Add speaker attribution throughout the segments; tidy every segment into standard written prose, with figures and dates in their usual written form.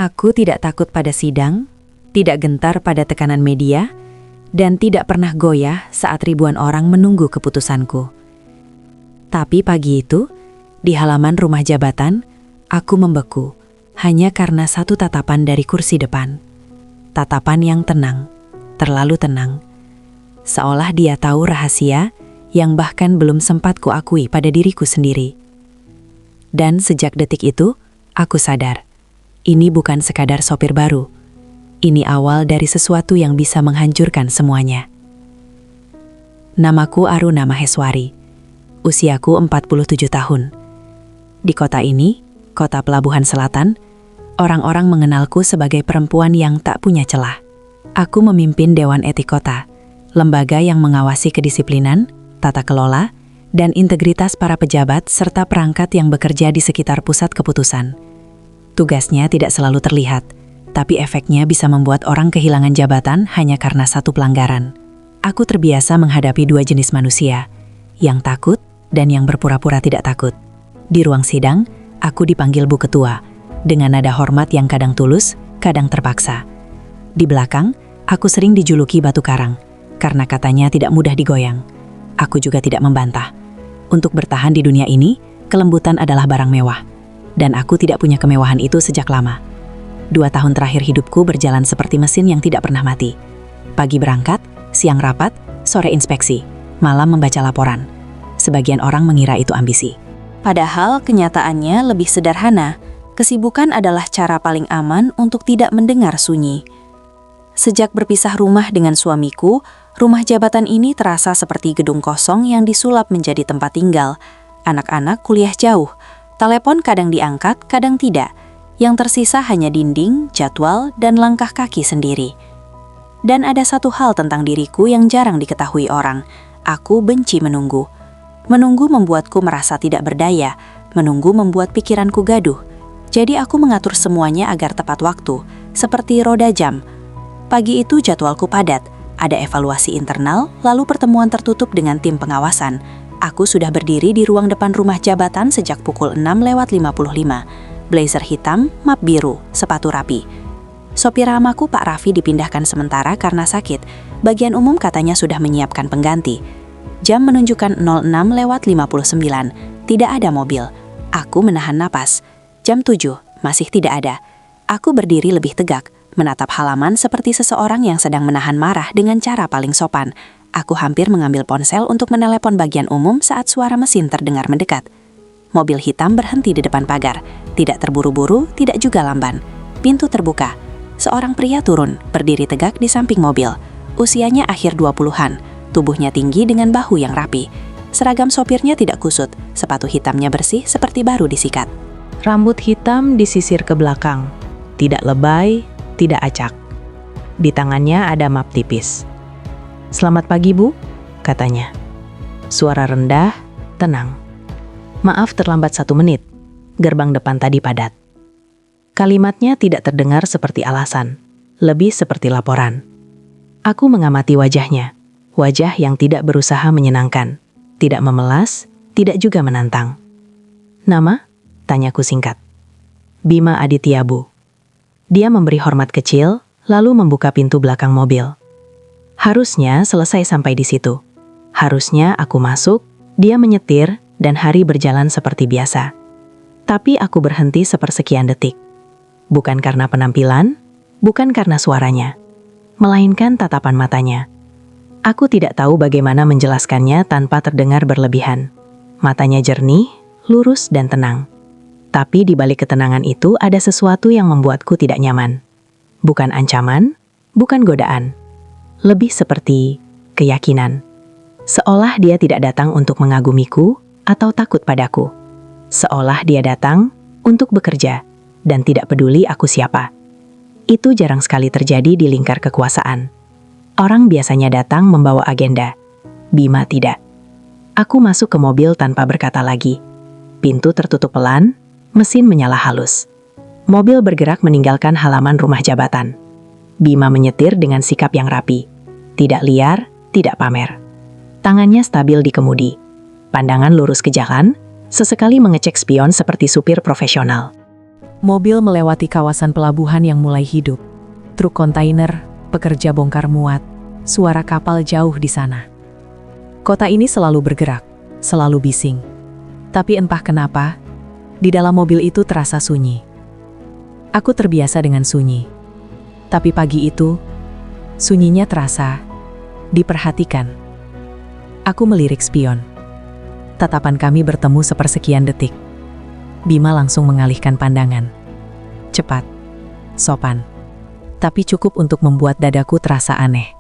Speaker 1: Aku tidak takut pada sidang, tidak gentar pada tekanan media, dan tidak pernah goyah saat ribuan orang menunggu keputusanku. Tapi pagi itu, di halaman rumah jabatan, aku membeku hanya karena satu tatapan dari kursi depan. Tatapan yang tenang, terlalu tenang. Seolah dia tahu rahasia yang bahkan belum sempat kuakui pada diriku sendiri. Dan sejak detik itu, aku sadar. Ini bukan sekadar sopir baru. Ini awal dari sesuatu yang bisa menghancurkan semuanya. Namaku Aruna Maheswari. Usiaku 47 tahun. Di kota ini, kota pelabuhan selatan, orang-orang mengenalku sebagai perempuan yang tak punya celah. Aku memimpin Dewan Etik Kota, lembaga yang mengawasi kedisiplinan, tata kelola, dan integritas para pejabat serta perangkat yang bekerja di sekitar pusat keputusan. Tugasnya tidak selalu terlihat, tapi efeknya bisa membuat orang kehilangan jabatan hanya karena satu pelanggaran. Aku terbiasa menghadapi dua jenis manusia, yang takut dan yang berpura-pura tidak takut. Di ruang sidang, aku dipanggil Bu Ketua, dengan nada hormat yang kadang tulus, kadang terpaksa. Di belakang, aku sering dijuluki batu karang, karena katanya tidak mudah digoyang. Aku juga tidak membantah. Untuk bertahan di dunia ini, kelembutan adalah barang mewah. Dan aku tidak punya kemewahan itu sejak lama. 2 tahun terakhir hidupku berjalan seperti mesin yang tidak pernah mati. Pagi berangkat, siang rapat, sore inspeksi, malam membaca laporan. Sebagian orang mengira itu ambisi. Padahal kenyataannya lebih sederhana. Kesibukan adalah cara paling aman untuk tidak mendengar sunyi. Sejak berpisah rumah dengan suamiku, rumah jabatan ini terasa seperti gedung kosong yang disulap menjadi tempat tinggal. Anak-anak kuliah jauh. Telepon kadang diangkat, kadang tidak. Yang tersisa hanya dinding, jadwal, dan langkah kaki sendiri. Dan ada satu hal tentang diriku yang jarang diketahui orang. Aku benci menunggu. Menunggu membuatku merasa tidak berdaya. Menunggu membuat pikiranku gaduh. Jadi aku mengatur semuanya agar tepat waktu, seperti roda jam. Pagi itu jadwalku padat. Ada evaluasi internal, lalu pertemuan tertutup dengan tim pengawasan. Aku sudah berdiri di ruang depan rumah jabatan sejak pukul 6:55. Blazer hitam, map biru, sepatu rapi. Sopir ramaku Pak Raffi dipindahkan sementara karena sakit. Bagian umum katanya sudah menyiapkan pengganti. Jam menunjukkan 06:59. Tidak ada mobil. Aku menahan napas. Jam 7, masih tidak ada. Aku berdiri lebih tegak, menatap halaman seperti seseorang yang sedang menahan marah dengan cara paling sopan. Aku hampir mengambil ponsel untuk menelepon bagian umum saat suara mesin terdengar mendekat. Mobil hitam berhenti di depan pagar. Tidak terburu-buru, tidak juga lamban. Pintu terbuka. Seorang pria turun, berdiri tegak di samping mobil. Usianya akhir 20-an. Tubuhnya tinggi dengan bahu yang rapi. Seragam sopirnya tidak kusut. Sepatu hitamnya bersih seperti baru disikat.
Speaker 2: Rambut hitam disisir ke belakang. Tidak lebay, tidak acak. Di tangannya ada map tipis. "Selamat pagi, Bu," katanya. Suara rendah, tenang. "Maaf terlambat 1 menit. Gerbang depan tadi padat." Kalimatnya tidak terdengar seperti alasan, lebih seperti laporan. Aku mengamati wajahnya. Wajah yang tidak berusaha menyenangkan, tidak memelas, tidak juga menantang. "Nama?" tanyaku singkat. "Bima Aditya, Bu." Dia memberi hormat kecil, lalu membuka pintu belakang mobil. Harusnya selesai sampai di situ. Harusnya aku masuk, dia menyetir, dan hari berjalan seperti biasa. Tapi aku berhenti sepersekian detik. Bukan karena penampilan, bukan karena suaranya, melainkan tatapan matanya. Aku tidak tahu bagaimana menjelaskannya tanpa terdengar berlebihan. Matanya jernih, lurus, dan tenang. Tapi di balik ketenangan itu ada sesuatu yang membuatku tidak nyaman. Bukan ancaman, bukan godaan. Lebih seperti keyakinan. Seolah dia tidak datang untuk mengagumiku atau takut padaku. Seolah dia datang untuk bekerja dan tidak peduli aku siapa. Itu jarang sekali terjadi di lingkar kekuasaan. Orang biasanya datang membawa agenda. Bima tidak. Aku masuk ke mobil tanpa berkata lagi. Pintu tertutup pelan, mesin menyala halus. Mobil bergerak meninggalkan halaman rumah jabatan. Bima menyetir dengan sikap yang rapi. Tidak liar, tidak pamer. Tangannya stabil di kemudi. Pandangan lurus ke jalan, sesekali mengecek spion seperti supir profesional. Mobil melewati kawasan pelabuhan yang mulai hidup. Truk kontainer, pekerja bongkar muat, suara kapal jauh di sana. Kota ini selalu bergerak, selalu bising. Tapi entah kenapa, di dalam mobil itu terasa sunyi. Aku terbiasa dengan sunyi. Tapi pagi itu, sunyinya terasa diperhatikan. Aku melirik spion. Tatapan kami bertemu sepersekian detik. Bima langsung mengalihkan pandangan. Cepat, sopan, tapi cukup untuk membuat dadaku terasa aneh.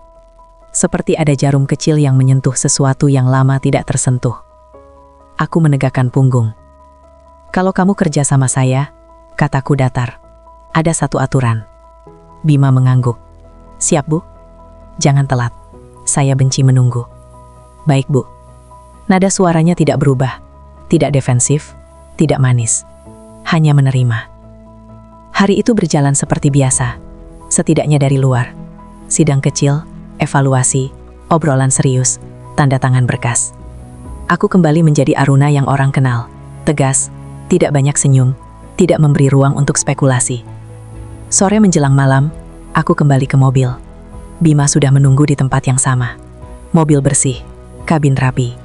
Speaker 2: Seperti ada jarum kecil yang menyentuh sesuatu yang lama tidak tersentuh. Aku menegakkan punggung. Kalau kamu kerja sama saya, kataku datar. Ada satu aturan. Bima mengangguk. Siap, Bu? Jangan telat. Saya benci menunggu. Baik, Bu. Nada suaranya tidak berubah. Tidak defensif, tidak manis. Hanya menerima. Hari itu berjalan seperti biasa. Setidaknya dari luar. Sidang kecil, evaluasi, obrolan serius, tanda tangan berkas. Aku kembali menjadi Aruna yang orang kenal. Tegas, tidak banyak senyum, tidak memberi ruang untuk spekulasi. Sore menjelang malam, aku kembali ke mobil. Bima sudah menunggu di tempat yang sama. Mobil bersih, kabin rapi.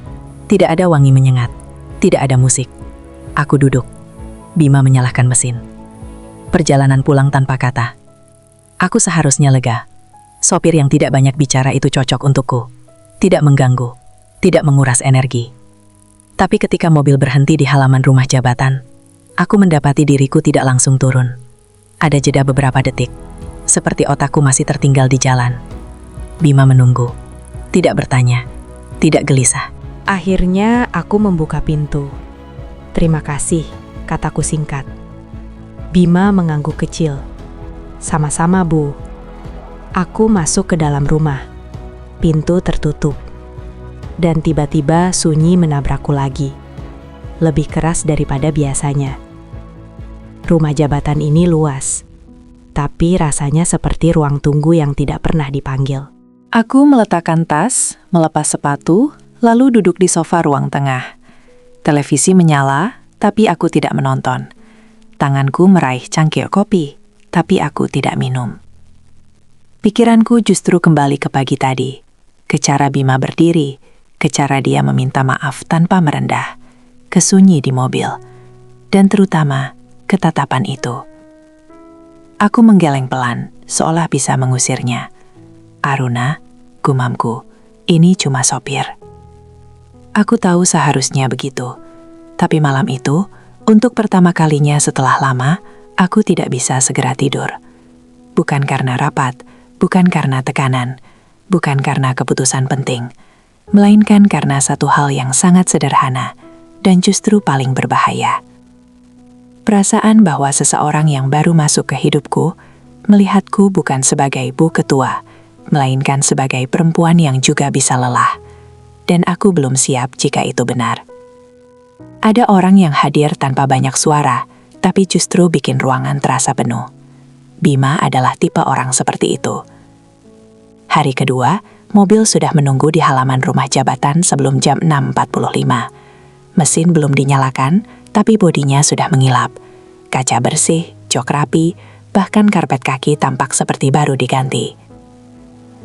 Speaker 2: Tidak ada wangi menyengat, tidak ada musik. Aku duduk. Bima menyalakan mesin. Perjalanan pulang tanpa kata. Aku seharusnya lega. Sopir yang tidak banyak bicara itu cocok untukku. Tidak mengganggu, tidak menguras energi. Tapi ketika mobil berhenti di halaman rumah jabatan, aku mendapati diriku tidak langsung turun. Ada jeda beberapa detik, seperti otakku masih tertinggal di jalan. Bima menunggu, tidak bertanya, tidak gelisah.
Speaker 3: Akhirnya aku membuka pintu. Terima kasih, kataku singkat. Bima mengangguk kecil. Sama-sama, Bu. Aku masuk ke dalam rumah. Pintu tertutup. Dan tiba-tiba sunyi menabrakku lagi. Lebih keras daripada biasanya. Rumah jabatan ini luas. Tapi rasanya seperti ruang tunggu yang tidak pernah dipanggil.
Speaker 1: Aku meletakkan tas, melepas sepatu, lalu duduk di sofa ruang tengah. Televisi menyala, tapi aku tidak menonton. Tanganku meraih cangkir kopi, tapi aku tidak minum. Pikiranku justru kembali ke pagi tadi, ke cara Bima berdiri, ke cara dia meminta maaf tanpa merendah, ke sunyi di mobil, dan terutama ke tatapan itu. Aku menggeleng pelan, seolah bisa mengusirnya. Aruna, gumamku, ini cuma sopir. Aku tahu seharusnya begitu, tapi malam itu, untuk pertama kalinya setelah lama, aku tidak bisa segera tidur. Bukan karena rapat, bukan karena tekanan, bukan karena keputusan penting, melainkan karena satu hal yang sangat sederhana dan justru paling berbahaya. Perasaan bahwa seseorang yang baru masuk ke hidupku, melihatku bukan sebagai Bu Ketua, melainkan sebagai perempuan yang juga bisa lelah. Dan aku belum siap jika itu benar. Ada orang yang hadir tanpa banyak suara, tapi justru bikin ruangan terasa penuh. Bima adalah tipe orang seperti itu. Hari kedua, mobil sudah menunggu di halaman rumah jabatan sebelum jam 6.45. Mesin belum dinyalakan, tapi bodinya sudah mengilap. Kaca bersih, jok rapi, bahkan karpet kaki tampak seperti baru diganti.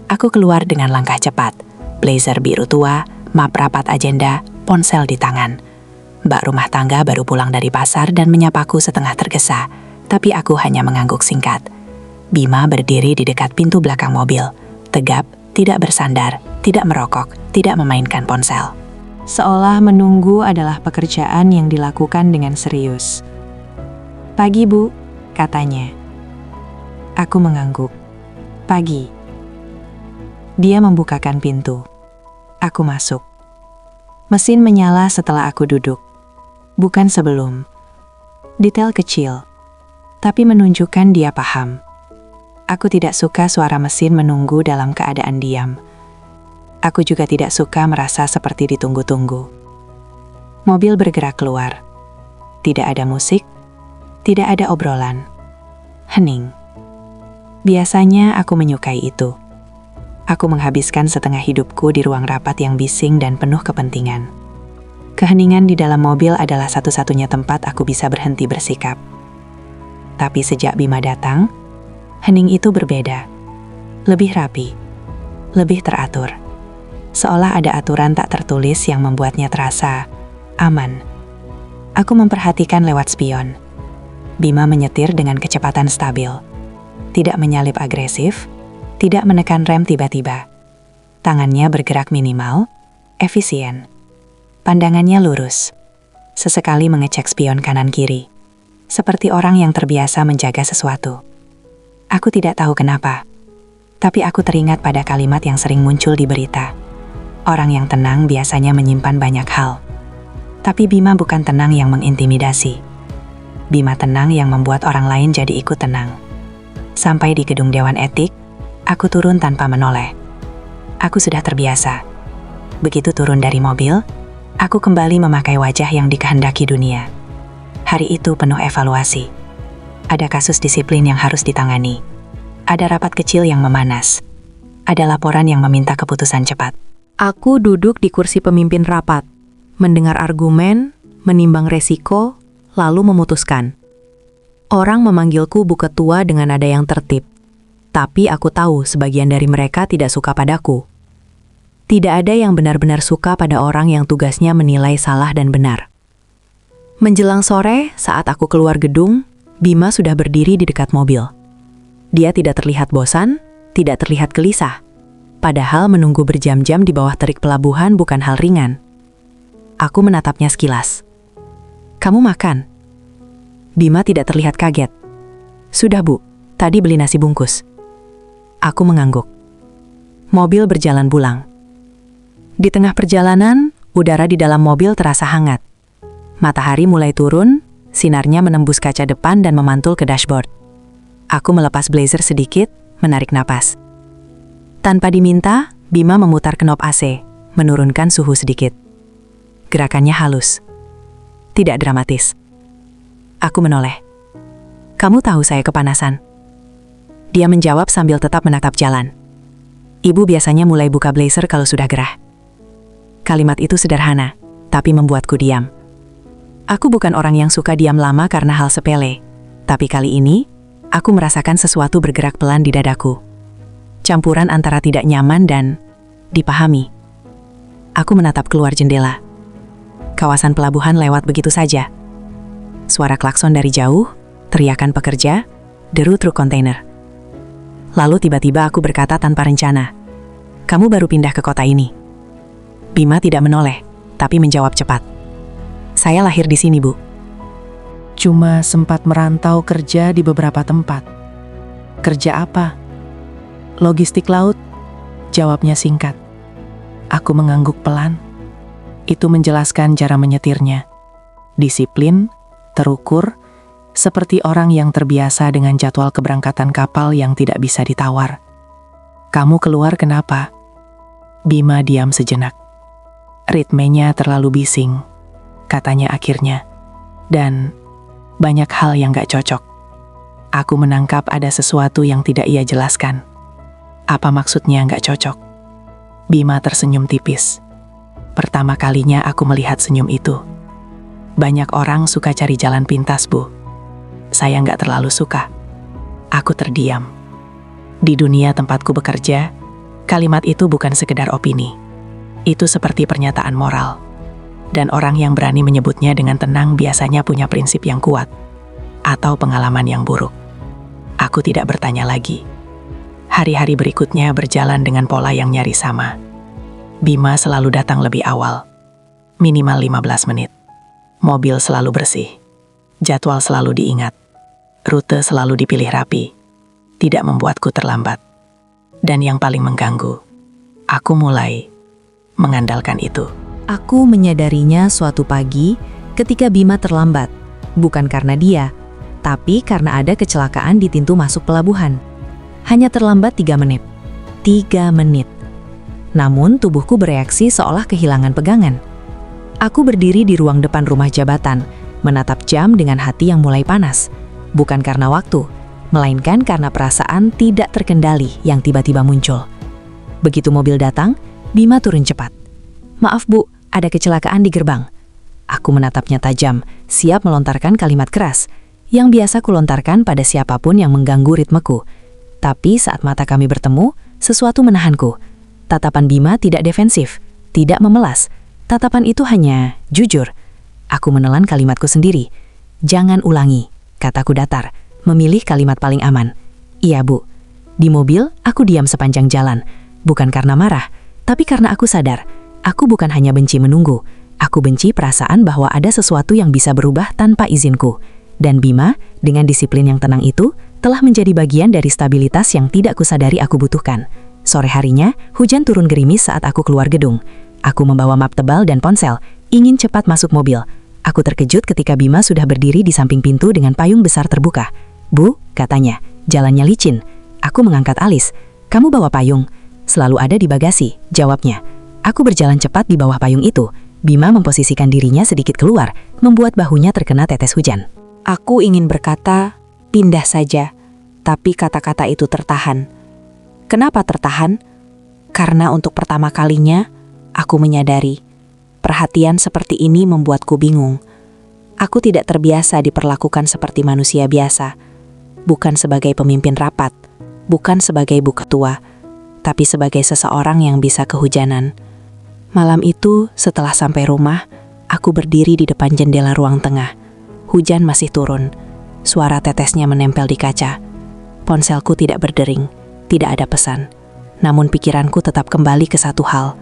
Speaker 1: Aku keluar dengan langkah cepat. Blazer biru tua, map rapat agenda, ponsel di tangan. Mbak rumah tangga baru pulang dari pasar dan menyapaku setengah tergesa, tapi aku hanya mengangguk singkat. Bima berdiri di dekat pintu belakang mobil, tegap, tidak bersandar, tidak merokok, tidak memainkan ponsel. Seolah menunggu adalah pekerjaan yang dilakukan dengan serius. "Pagi, Bu," katanya. Aku mengangguk. "Pagi." Dia membukakan pintu. Aku masuk. Mesin menyala setelah aku duduk. Bukan sebelum. Detail kecil, tapi menunjukkan dia paham. Aku tidak suka suara mesin menunggu dalam keadaan diam. Aku juga tidak suka merasa seperti ditunggu-tunggu. Mobil bergerak keluar. Tidak ada musik, tidak ada obrolan. Hening. Biasanya aku menyukai itu. Aku menghabiskan setengah hidupku di ruang rapat yang bising dan penuh kepentingan. Keheningan di dalam mobil adalah satu-satunya tempat aku bisa berhenti bersikap. Tapi sejak Bima datang, hening itu berbeda. Lebih rapi, lebih teratur. Seolah ada aturan tak tertulis yang membuatnya terasa aman. Aku memperhatikan lewat spion. Bima menyetir dengan kecepatan stabil. Tidak menyalip agresif, tidak menekan rem tiba-tiba. Tangannya bergerak minimal, efisien. Pandangannya lurus. Sesekali mengecek spion kanan-kiri. Seperti orang yang terbiasa menjaga sesuatu. Aku tidak tahu kenapa. Tapi aku teringat pada kalimat yang sering muncul di berita. Orang yang tenang biasanya menyimpan banyak hal. Tapi Bima bukan tenang yang mengintimidasi. Bima tenang yang membuat orang lain jadi ikut tenang. Sampai di gedung Dewan Etik, aku turun tanpa menoleh. Aku sudah terbiasa. Begitu turun dari mobil, aku kembali memakai wajah yang dikehendaki dunia. Hari itu penuh evaluasi. Ada kasus disiplin yang harus ditangani. Ada rapat kecil yang memanas. Ada laporan yang meminta keputusan cepat.
Speaker 3: Aku duduk di kursi pemimpin rapat, mendengar argumen, menimbang resiko, lalu memutuskan. Orang memanggilku Bu Ketua dengan nada yang tertib. Tapi aku tahu sebagian dari mereka tidak suka padaku. Tidak ada yang benar-benar suka pada orang yang tugasnya menilai salah dan benar. Menjelang sore, saat aku keluar gedung, Bima sudah berdiri di dekat mobil. Dia tidak terlihat bosan, tidak terlihat gelisah. Padahal menunggu berjam-jam di bawah terik pelabuhan bukan hal ringan. Aku menatapnya sekilas. "Kamu makan?" Bima tidak terlihat kaget. "Sudah, Bu. Tadi beli nasi bungkus." Aku mengangguk. Mobil berjalan pulang. Di tengah perjalanan, udara di dalam mobil terasa hangat. Matahari mulai turun, sinarnya menembus kaca depan dan memantul ke dashboard. Aku melepas blazer sedikit, menarik napas. Tanpa diminta, Bima memutar knop AC, menurunkan suhu sedikit. Gerakannya halus. Tidak dramatis. Aku menoleh. "Kamu tahu saya kepanasan." Dia menjawab sambil tetap menatap jalan. "Ibu biasanya mulai buka blazer kalau sudah gerah." Kalimat itu sederhana, tapi membuatku diam. Aku bukan orang yang suka diam lama karena hal sepele. Tapi kali ini, aku merasakan sesuatu bergerak pelan di dadaku. Campuran antara tidak nyaman dan dipahami. Aku menatap keluar jendela. Kawasan pelabuhan lewat begitu saja. Suara klakson dari jauh, teriakan pekerja, deru truk kontainer. Lalu tiba-tiba aku berkata tanpa rencana, "Kamu baru pindah ke kota ini." Bima tidak menoleh, tapi menjawab cepat. "Saya lahir di sini, Bu."
Speaker 2: Cuma sempat merantau kerja di beberapa tempat. Kerja apa? Logistik laut, jawabnya singkat. Aku mengangguk pelan. Itu menjelaskan cara menyetirnya. Disiplin, terukur, seperti orang yang terbiasa dengan jadwal keberangkatan kapal yang tidak bisa ditawar. "Kamu keluar kenapa?" Bima diam sejenak. "Ritmenya terlalu bising," katanya akhirnya. "Dan banyak hal yang gak cocok." Aku menangkap ada sesuatu yang tidak ia jelaskan. Apa maksudnya nggak cocok? Bima tersenyum tipis. Pertama kalinya aku melihat senyum itu. "Banyak orang suka cari jalan pintas, Bu. Saya nggak terlalu suka." Aku terdiam. Di dunia tempatku bekerja, kalimat itu bukan sekedar opini. Itu seperti pernyataan moral. Dan orang yang berani menyebutnya dengan tenang biasanya punya prinsip yang kuat. Atau pengalaman yang buruk. Aku tidak bertanya lagi. Hari-hari berikutnya berjalan dengan pola yang nyaris sama. Bima selalu datang lebih awal. Minimal 15 menit. Mobil selalu bersih. Jadwal selalu diingat. Rute selalu dipilih rapi. Tidak membuatku terlambat. Dan yang paling mengganggu, aku mulai mengandalkan itu.
Speaker 3: Aku menyadarinya suatu pagi ketika Bima terlambat. Bukan karena dia, tapi karena ada kecelakaan di pintu masuk pelabuhan. Hanya terlambat 3 menit. 3 menit. Namun tubuhku bereaksi seolah kehilangan pegangan. Aku berdiri di ruang depan rumah jabatan, menatap jam dengan hati yang mulai panas. Bukan karena waktu, melainkan karena perasaan tidak terkendali yang tiba-tiba muncul. Begitu mobil datang, Bima turun cepat. "Maaf, Bu, ada kecelakaan di gerbang." Aku menatapnya tajam, siap melontarkan kalimat keras.
Speaker 1: yang biasa kulontarkan pada siapapun yang mengganggu ritmeku. Tapi saat mata kami bertemu, sesuatu menahanku. Tatapan Bima tidak defensif, tidak memelas. Tatapan itu hanya jujur. Aku menelan kalimatku sendiri. Jangan ulangi, kataku datar, memilih kalimat paling aman. Iya, Bu. Di mobil, aku diam sepanjang jalan. Bukan karena marah, tapi karena aku sadar. Aku bukan hanya benci menunggu. Aku benci perasaan bahwa ada sesuatu yang bisa berubah tanpa izinku. Dan Bima, dengan disiplin yang tenang itu, telah menjadi bagian dari stabilitas yang tidak kusadari aku butuhkan. Sore harinya, hujan turun gerimis saat aku keluar gedung. Aku membawa map tebal dan ponsel, ingin cepat masuk mobil. Aku terkejut ketika Bima sudah berdiri di samping pintu dengan payung besar terbuka. Bu, katanya, jalannya licin. Aku mengangkat alis. Kamu bawa payung? Selalu ada di bagasi, jawabnya. Aku berjalan cepat di bawah payung itu. Bima memposisikan dirinya sedikit keluar, membuat bahunya terkena tetes hujan.
Speaker 3: Aku ingin berkata, pindah saja, tapi kata-kata itu tertahan. Kenapa tertahan? Karena untuk pertama kalinya, aku menyadari, perhatian seperti ini membuatku bingung. Aku tidak terbiasa diperlakukan seperti manusia biasa, bukan sebagai pemimpin rapat, bukan sebagai bu ketua, tapi sebagai seseorang yang bisa kehujanan. Malam itu, setelah sampai rumah, aku berdiri di depan jendela ruang tengah. Hujan masih turun, suara tetesnya menempel di kaca. Ponselku tidak berdering, tidak ada pesan. Namun pikiranku tetap kembali ke satu hal.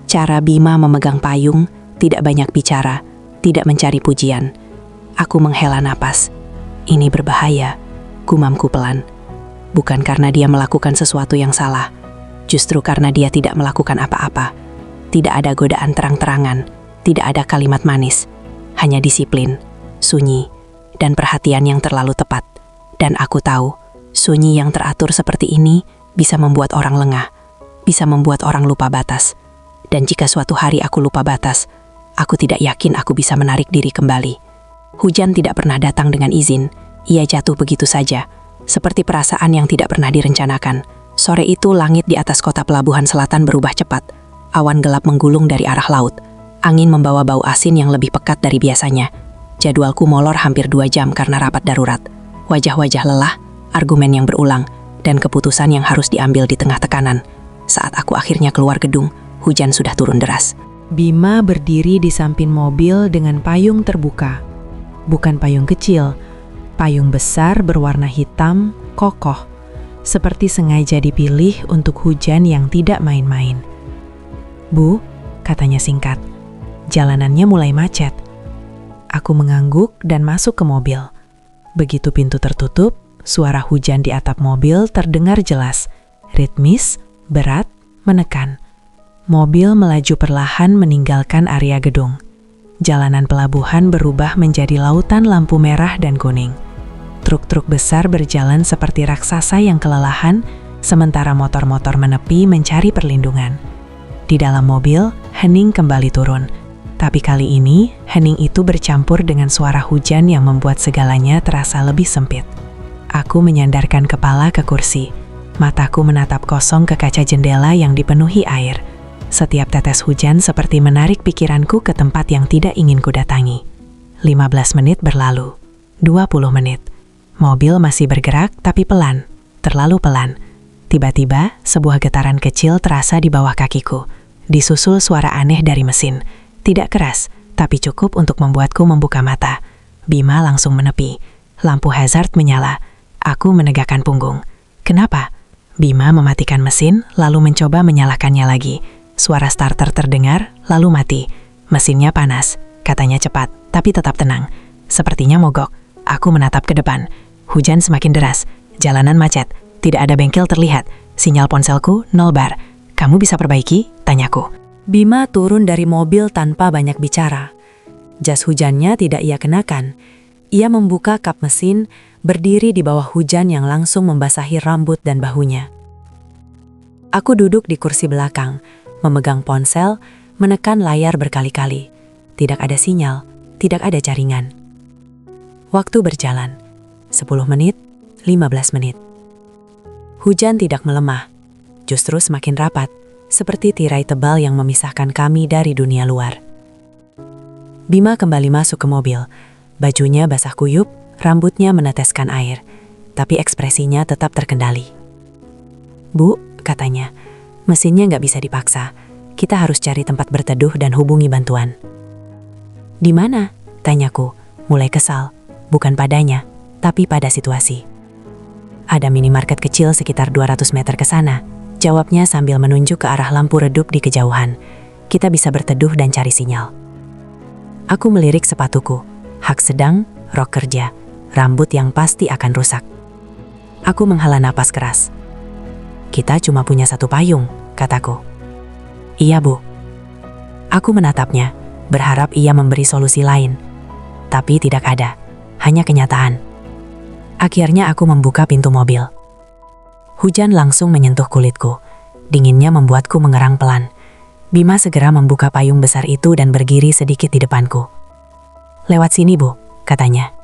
Speaker 3: Cara Bima memegang payung, tidak banyak bicara, tidak mencari pujian. Aku menghela napas. Ini berbahaya, gumamku pelan. Bukan karena dia melakukan sesuatu yang salah, justru karena dia tidak melakukan apa-apa. Tidak ada godaan terang-terangan, tidak ada kalimat manis, hanya disiplin, sunyi, dan perhatian yang terlalu tepat. Dan aku tahu, sunyi yang teratur seperti ini bisa membuat orang lengah, bisa membuat orang lupa batas. Dan jika suatu hari aku lupa batas, aku tidak yakin aku bisa menarik diri kembali. Hujan tidak pernah datang dengan izin, ia jatuh begitu saja, seperti perasaan yang tidak pernah direncanakan. Sore itu langit di atas kota pelabuhan selatan berubah cepat. Awan gelap menggulung dari arah laut. Angin membawa bau asin yang lebih pekat dari biasanya. Jadwalku molor hampir 2 jam karena rapat darurat. Wajah-wajah lelah, argumen yang berulang, dan keputusan yang harus diambil di tengah tekanan. Saat aku akhirnya keluar gedung, hujan sudah turun deras.
Speaker 2: Bima berdiri di samping mobil dengan payung terbuka. Bukan payung kecil, payung besar berwarna hitam, kokoh. Seperti sengaja dipilih untuk hujan yang tidak main-main. Bu, katanya singkat, jalanannya mulai macet. Aku mengangguk dan masuk ke mobil. Begitu pintu tertutup, suara hujan di atap mobil terdengar jelas, ritmis, berat, menekan. Mobil melaju perlahan meninggalkan area gedung. Jalanan pelabuhan berubah menjadi lautan lampu merah dan kuning. Truk-truk besar berjalan seperti raksasa yang kelelahan, sementara motor-motor menepi mencari perlindungan. Di dalam mobil, hening kembali turun. Tapi kali ini, hening itu bercampur dengan suara hujan yang membuat segalanya terasa lebih sempit. Aku menyandarkan kepala ke kursi. Mataku menatap kosong ke kaca jendela yang dipenuhi air. Setiap tetes hujan seperti menarik pikiranku ke tempat yang tidak ingin ku datangi. 15 menit berlalu. 20 menit. Mobil masih bergerak tapi pelan. Terlalu pelan. Tiba-tiba, sebuah getaran kecil terasa di bawah kakiku. Disusul suara aneh dari mesin. Tidak keras, tapi cukup untuk membuatku membuka mata. Bima langsung menepi. Lampu hazard menyala. Aku menegakkan punggung. Kenapa? Bima mematikan mesin, lalu mencoba menyalakannya lagi. Suara starter terdengar, lalu mati. Mesinnya panas, katanya cepat, tapi tetap tenang. Sepertinya mogok. Aku menatap ke depan. Hujan semakin deras. Jalanan macet. Tidak ada bengkel terlihat. Sinyal ponselku 0 bar. Kamu bisa perbaiki? Tanyaku.
Speaker 3: Bima turun dari mobil tanpa banyak bicara. Jas hujannya tidak ia kenakan. Ia membuka kap mesin, berdiri di bawah hujan yang langsung membasahi rambut dan bahunya. Aku duduk di kursi belakang, memegang ponsel, menekan layar berkali-kali. Tidak ada sinyal, tidak ada jaringan. Waktu berjalan. 10 menit, 15 menit. Hujan tidak melemah, justru semakin rapat, seperti tirai tebal yang memisahkan kami dari dunia luar. Bima kembali masuk ke mobil. Bajunya basah kuyup,
Speaker 1: Rambutnya meneteskan air, tapi ekspresinya tetap terkendali. "Bu," katanya, "mesinnya nggak bisa dipaksa. Kita harus cari tempat berteduh dan hubungi bantuan." "Di mana?" tanyaku, mulai kesal, bukan padanya, tapi pada situasi. "Ada minimarket kecil sekitar 200 meter ke sana," jawabnya sambil menunjuk ke arah lampu redup di kejauhan. "Kita bisa berteduh dan cari sinyal." Aku melirik sepatuku, hak sedang, rok kerja, rambut yang pasti akan rusak. Aku menghela napas keras. "Kita cuma punya satu payung," kataku. "Iya, Bu." Aku menatapnya, berharap ia memberi solusi lain. Tapi tidak ada, hanya kenyataan. Akhirnya aku membuka pintu mobil. Hujan langsung menyentuh kulitku. Dinginnya membuatku mengerang pelan. Bima segera membuka payung besar itu dan berdiri sedikit di depanku. "Lewat sini, Bu," katanya.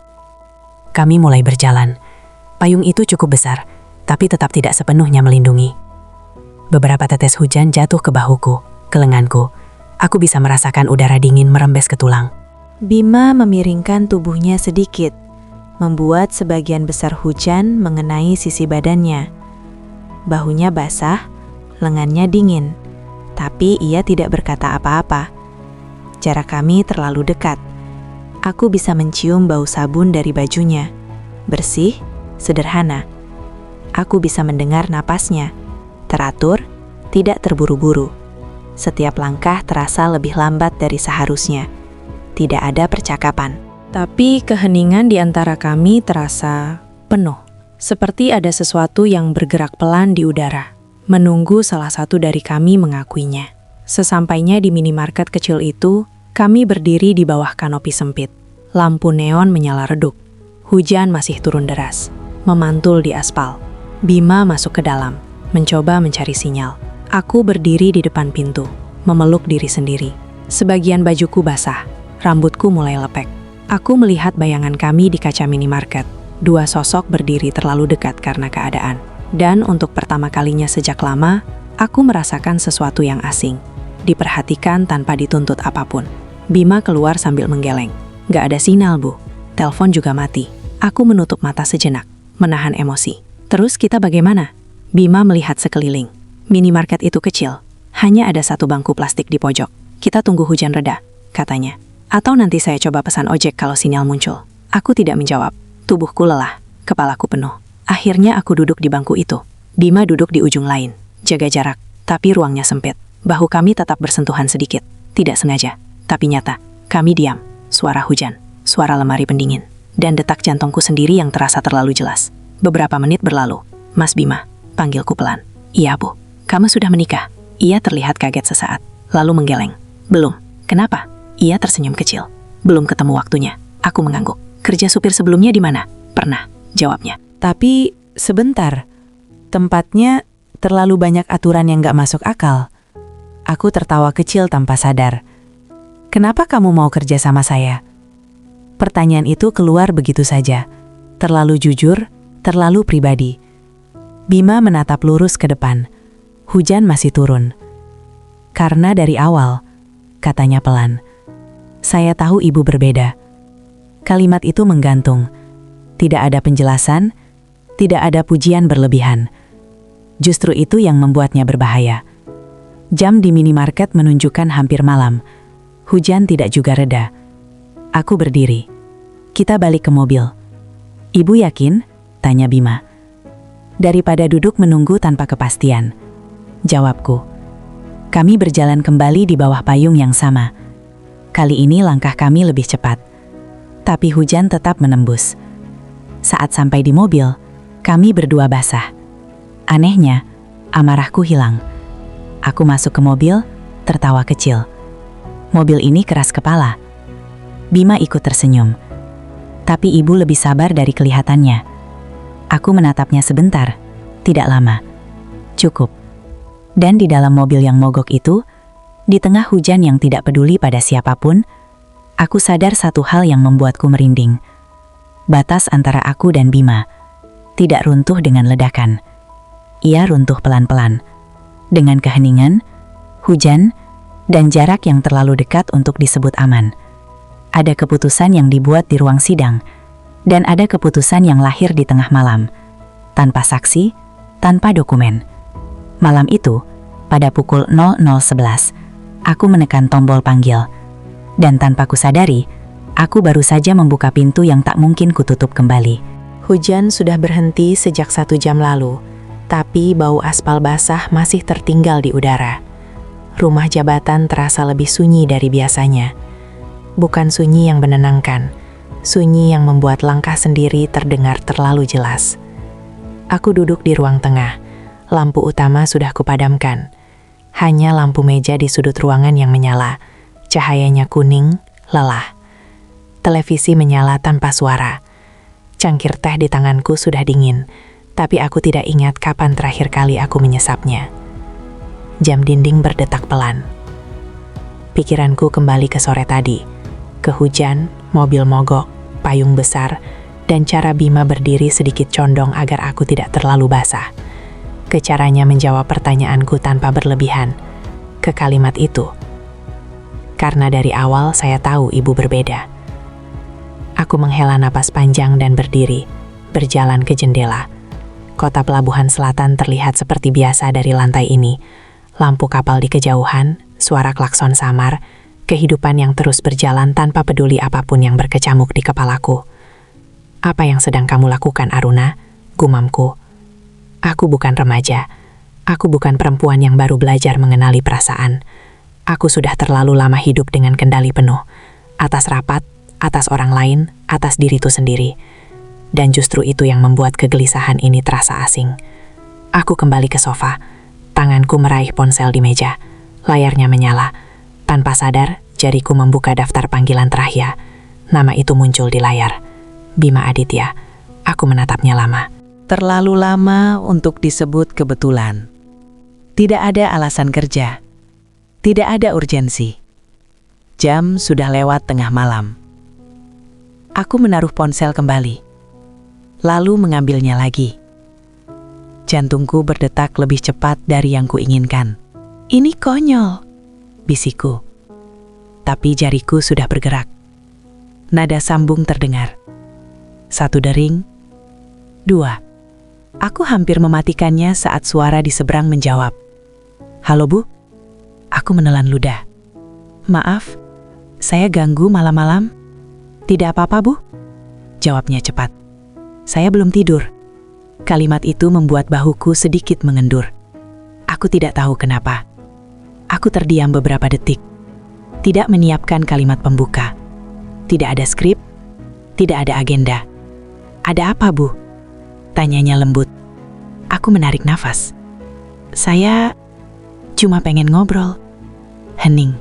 Speaker 1: Kami mulai berjalan. Payung itu cukup besar, tapi tetap tidak sepenuhnya melindungi. Beberapa tetes hujan jatuh ke bahuku, ke lenganku. Aku bisa merasakan udara dingin merembes ke tulang.
Speaker 3: Bima memiringkan tubuhnya sedikit, membuat sebagian besar hujan mengenai sisi badannya. Bahunya basah, lengannya dingin, tapi ia tidak berkata apa-apa. Jarak kami terlalu dekat. Aku bisa mencium bau sabun dari bajunya. Bersih, sederhana. Aku bisa mendengar napasnya. Teratur, tidak terburu-buru. Setiap langkah terasa lebih lambat dari seharusnya. Tidak ada percakapan. Tapi keheningan di antara kami terasa penuh. Seperti ada sesuatu yang bergerak pelan di udara, menunggu salah satu dari kami mengakuinya. Sesampainya di minimarket kecil itu, kami berdiri di bawah kanopi sempit. Lampu neon menyala redup. Hujan masih turun deras, memantul di aspal. Bima masuk ke dalam, mencoba mencari sinyal. Aku berdiri di depan pintu, memeluk diri sendiri. Sebagian bajuku basah, rambutku mulai lepek. Aku melihat bayangan kami di kaca minimarket. Dua sosok berdiri terlalu dekat karena keadaan. Dan untuk pertama kalinya sejak lama, aku merasakan sesuatu yang asing. Diperhatikan tanpa dituntut apapun. Bima keluar sambil menggeleng. "Gak ada sinyal, Bu. Telepon juga mati." Aku menutup mata sejenak, menahan emosi. "Terus kita bagaimana?" Bima melihat sekeliling. Minimarket itu kecil. Hanya ada satu bangku plastik di pojok. "Kita tunggu hujan reda," katanya. "Atau nanti saya coba pesan ojek kalau sinyal muncul." Aku tidak menjawab. Tubuhku lelah, kepalaku penuh. Akhirnya aku duduk di bangku itu. Bima duduk di ujung lain. Jaga jarak, tapi ruangnya sempit. Bahu kami tetap bersentuhan sedikit. Tidak sengaja, tapi nyata. Kami diam. Suara hujan, suara lemari pendingin, dan detak jantungku sendiri yang terasa terlalu jelas. Beberapa menit berlalu. "Mas Bima," panggilku pelan. "Iya, Bu." "Kamu sudah menikah?" Ia terlihat kaget sesaat, lalu menggeleng. "Belum." "Kenapa?" Ia tersenyum kecil. "Belum ketemu waktunya." Aku mengangguk. "Kerja supir sebelumnya di mana?" "Pernah," jawabnya.
Speaker 2: Tapi sebentar, tempatnya terlalu banyak aturan yang gak masuk akal. Aku tertawa kecil tanpa sadar. "Kenapa kamu mau kerja sama saya?" Pertanyaan itu keluar begitu saja. Terlalu jujur, terlalu pribadi. Bima menatap lurus ke depan. Hujan masih turun. "Karena dari awal," katanya pelan, "saya tahu ibu berbeda." Kalimat itu menggantung. Tidak ada penjelasan, tidak ada pujian berlebihan. Justru itu yang membuatnya berbahaya. Jam di minimarket menunjukkan hampir malam. Hujan tidak juga reda. Aku berdiri. Kita balik ke mobil. "Ibu yakin?" tanya Bima. "Daripada duduk menunggu tanpa kepastian," jawabku. Kami berjalan kembali di bawah payung yang sama. Kali ini langkah kami lebih cepat. Tapi hujan tetap menembus. Saat sampai di mobil, kami berdua basah. Anehnya, amarahku hilang. Aku masuk ke mobil, tertawa kecil. Mobil ini keras kepala. Bima ikut tersenyum. Tapi ibu lebih sabar dari kelihatannya. Aku menatapnya sebentar, tidak lama. Cukup. Dan di dalam mobil yang mogok itu, di tengah hujan yang tidak peduli pada siapapun, aku sadar satu hal yang membuatku merinding. Batas antara aku dan Bima tidak runtuh dengan ledakan. Ia runtuh pelan-pelan, dengan keheningan, hujan, dan jarak yang terlalu dekat untuk disebut aman. Ada keputusan yang dibuat di ruang sidang,
Speaker 1: Dan ada keputusan yang lahir di tengah malam, tanpa saksi, tanpa dokumen. Malam itu, pada pukul 00.11, aku menekan tombol panggil. Dan tanpa kusadari, aku baru saja membuka pintu yang tak mungkin kututup kembali.
Speaker 2: Hujan sudah berhenti sejak 1 jam lalu, tapi bau aspal basah masih tertinggal di udara. Rumah jabatan terasa lebih sunyi dari biasanya. Bukan sunyi yang menenangkan, sunyi yang membuat langkah sendiri terdengar terlalu jelas. Aku duduk di ruang tengah. Lampu utama sudah kupadamkan. Hanya lampu meja di sudut ruangan yang menyala. Cahayanya kuning, lelah. Televisi menyala tanpa suara. Cangkir teh di tanganku sudah dingin, tapi aku tidak ingat kapan terakhir kali aku menyesapnya. Jam dinding berdetak pelan. Pikiranku kembali ke sore tadi, ke hujan, mobil mogok, payung besar, dan cara Bima berdiri sedikit condong agar aku tidak terlalu basah. Ke caranya menjawab pertanyaanku tanpa berlebihan. Ke kalimat itu. Karena dari awal saya tahu ibu berbeda. Aku menghela napas panjang dan berdiri, berjalan ke jendela. Kota pelabuhan selatan terlihat seperti biasa dari lantai ini. Lampu kapal di kejauhan, suara klakson samar, kehidupan yang terus berjalan tanpa peduli apapun yang berkecamuk di kepalaku. Apa yang sedang kamu lakukan, Aruna? Gumamku. Aku bukan remaja. Aku bukan perempuan yang baru belajar mengenali perasaan. Aku sudah terlalu lama hidup dengan kendali penuh. Atas rapat, atas orang lain, atas diriku sendiri. Dan justru itu yang membuat kegelisahan ini terasa asing. Aku kembali ke sofa. Tanganku meraih ponsel di meja. Layarnya menyala. Tanpa sadar, jariku membuka daftar panggilan terakhir. Nama itu muncul di layar. Bima Aditya. Aku menatapnya lama. Terlalu lama untuk disebut kebetulan. Tidak ada alasan kerja. Tidak ada urgensi. Jam sudah lewat tengah malam. Aku menaruh ponsel kembali. Lalu mengambilnya lagi. Jantungku berdetak lebih cepat dari yang kuinginkan. Ini konyol, bisikku. Tapi jariku sudah bergerak. Nada sambung terdengar. 1 dering, 2. Aku hampir mematikannya saat suara di seberang menjawab. Halo Bu? Aku menelan ludah. Maaf, saya ganggu malam-malam? Tidak apa-apa Bu? Jawabnya cepat. Saya belum tidur. Kalimat itu membuat bahuku sedikit mengendur. Aku tidak tahu kenapa. Aku terdiam beberapa detik. Tidak menyiapkan kalimat pembuka. Tidak ada skrip. Tidak ada agenda. Ada apa, Bu? Tanyanya lembut. Aku menarik nafas. Saya cuma pengen ngobrol. Hening.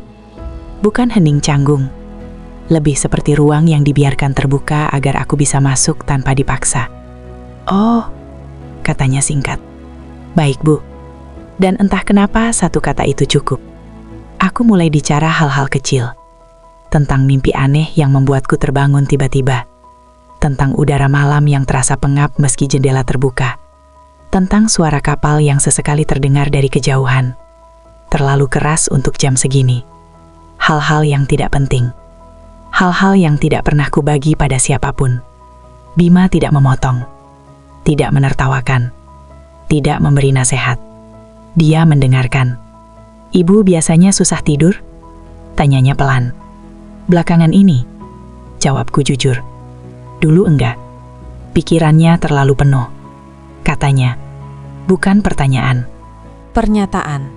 Speaker 2: Bukan hening canggung. Lebih seperti ruang yang dibiarkan terbuka agar aku bisa masuk tanpa dipaksa. Oh, katanya singkat. Baik, Bu. Dan entah kenapa satu kata itu cukup. Aku mulai bicara hal-hal kecil. Tentang mimpi aneh yang membuatku terbangun tiba-tiba. Tentang udara malam yang terasa pengap meski jendela terbuka. Tentang suara kapal yang sesekali terdengar dari kejauhan. Terlalu keras untuk jam segini. Hal-hal yang tidak penting. Hal-hal yang tidak pernah kubagi pada siapapun. Bima tidak memotong. Tidak menertawakan. Tidak memberi nasihat. Dia mendengarkan. Ibu biasanya susah tidur? Tanyanya pelan. Belakangan ini, jawabku jujur. Dulu enggak. Pikirannya terlalu penuh. Katanya, bukan pertanyaan.
Speaker 3: Pernyataan.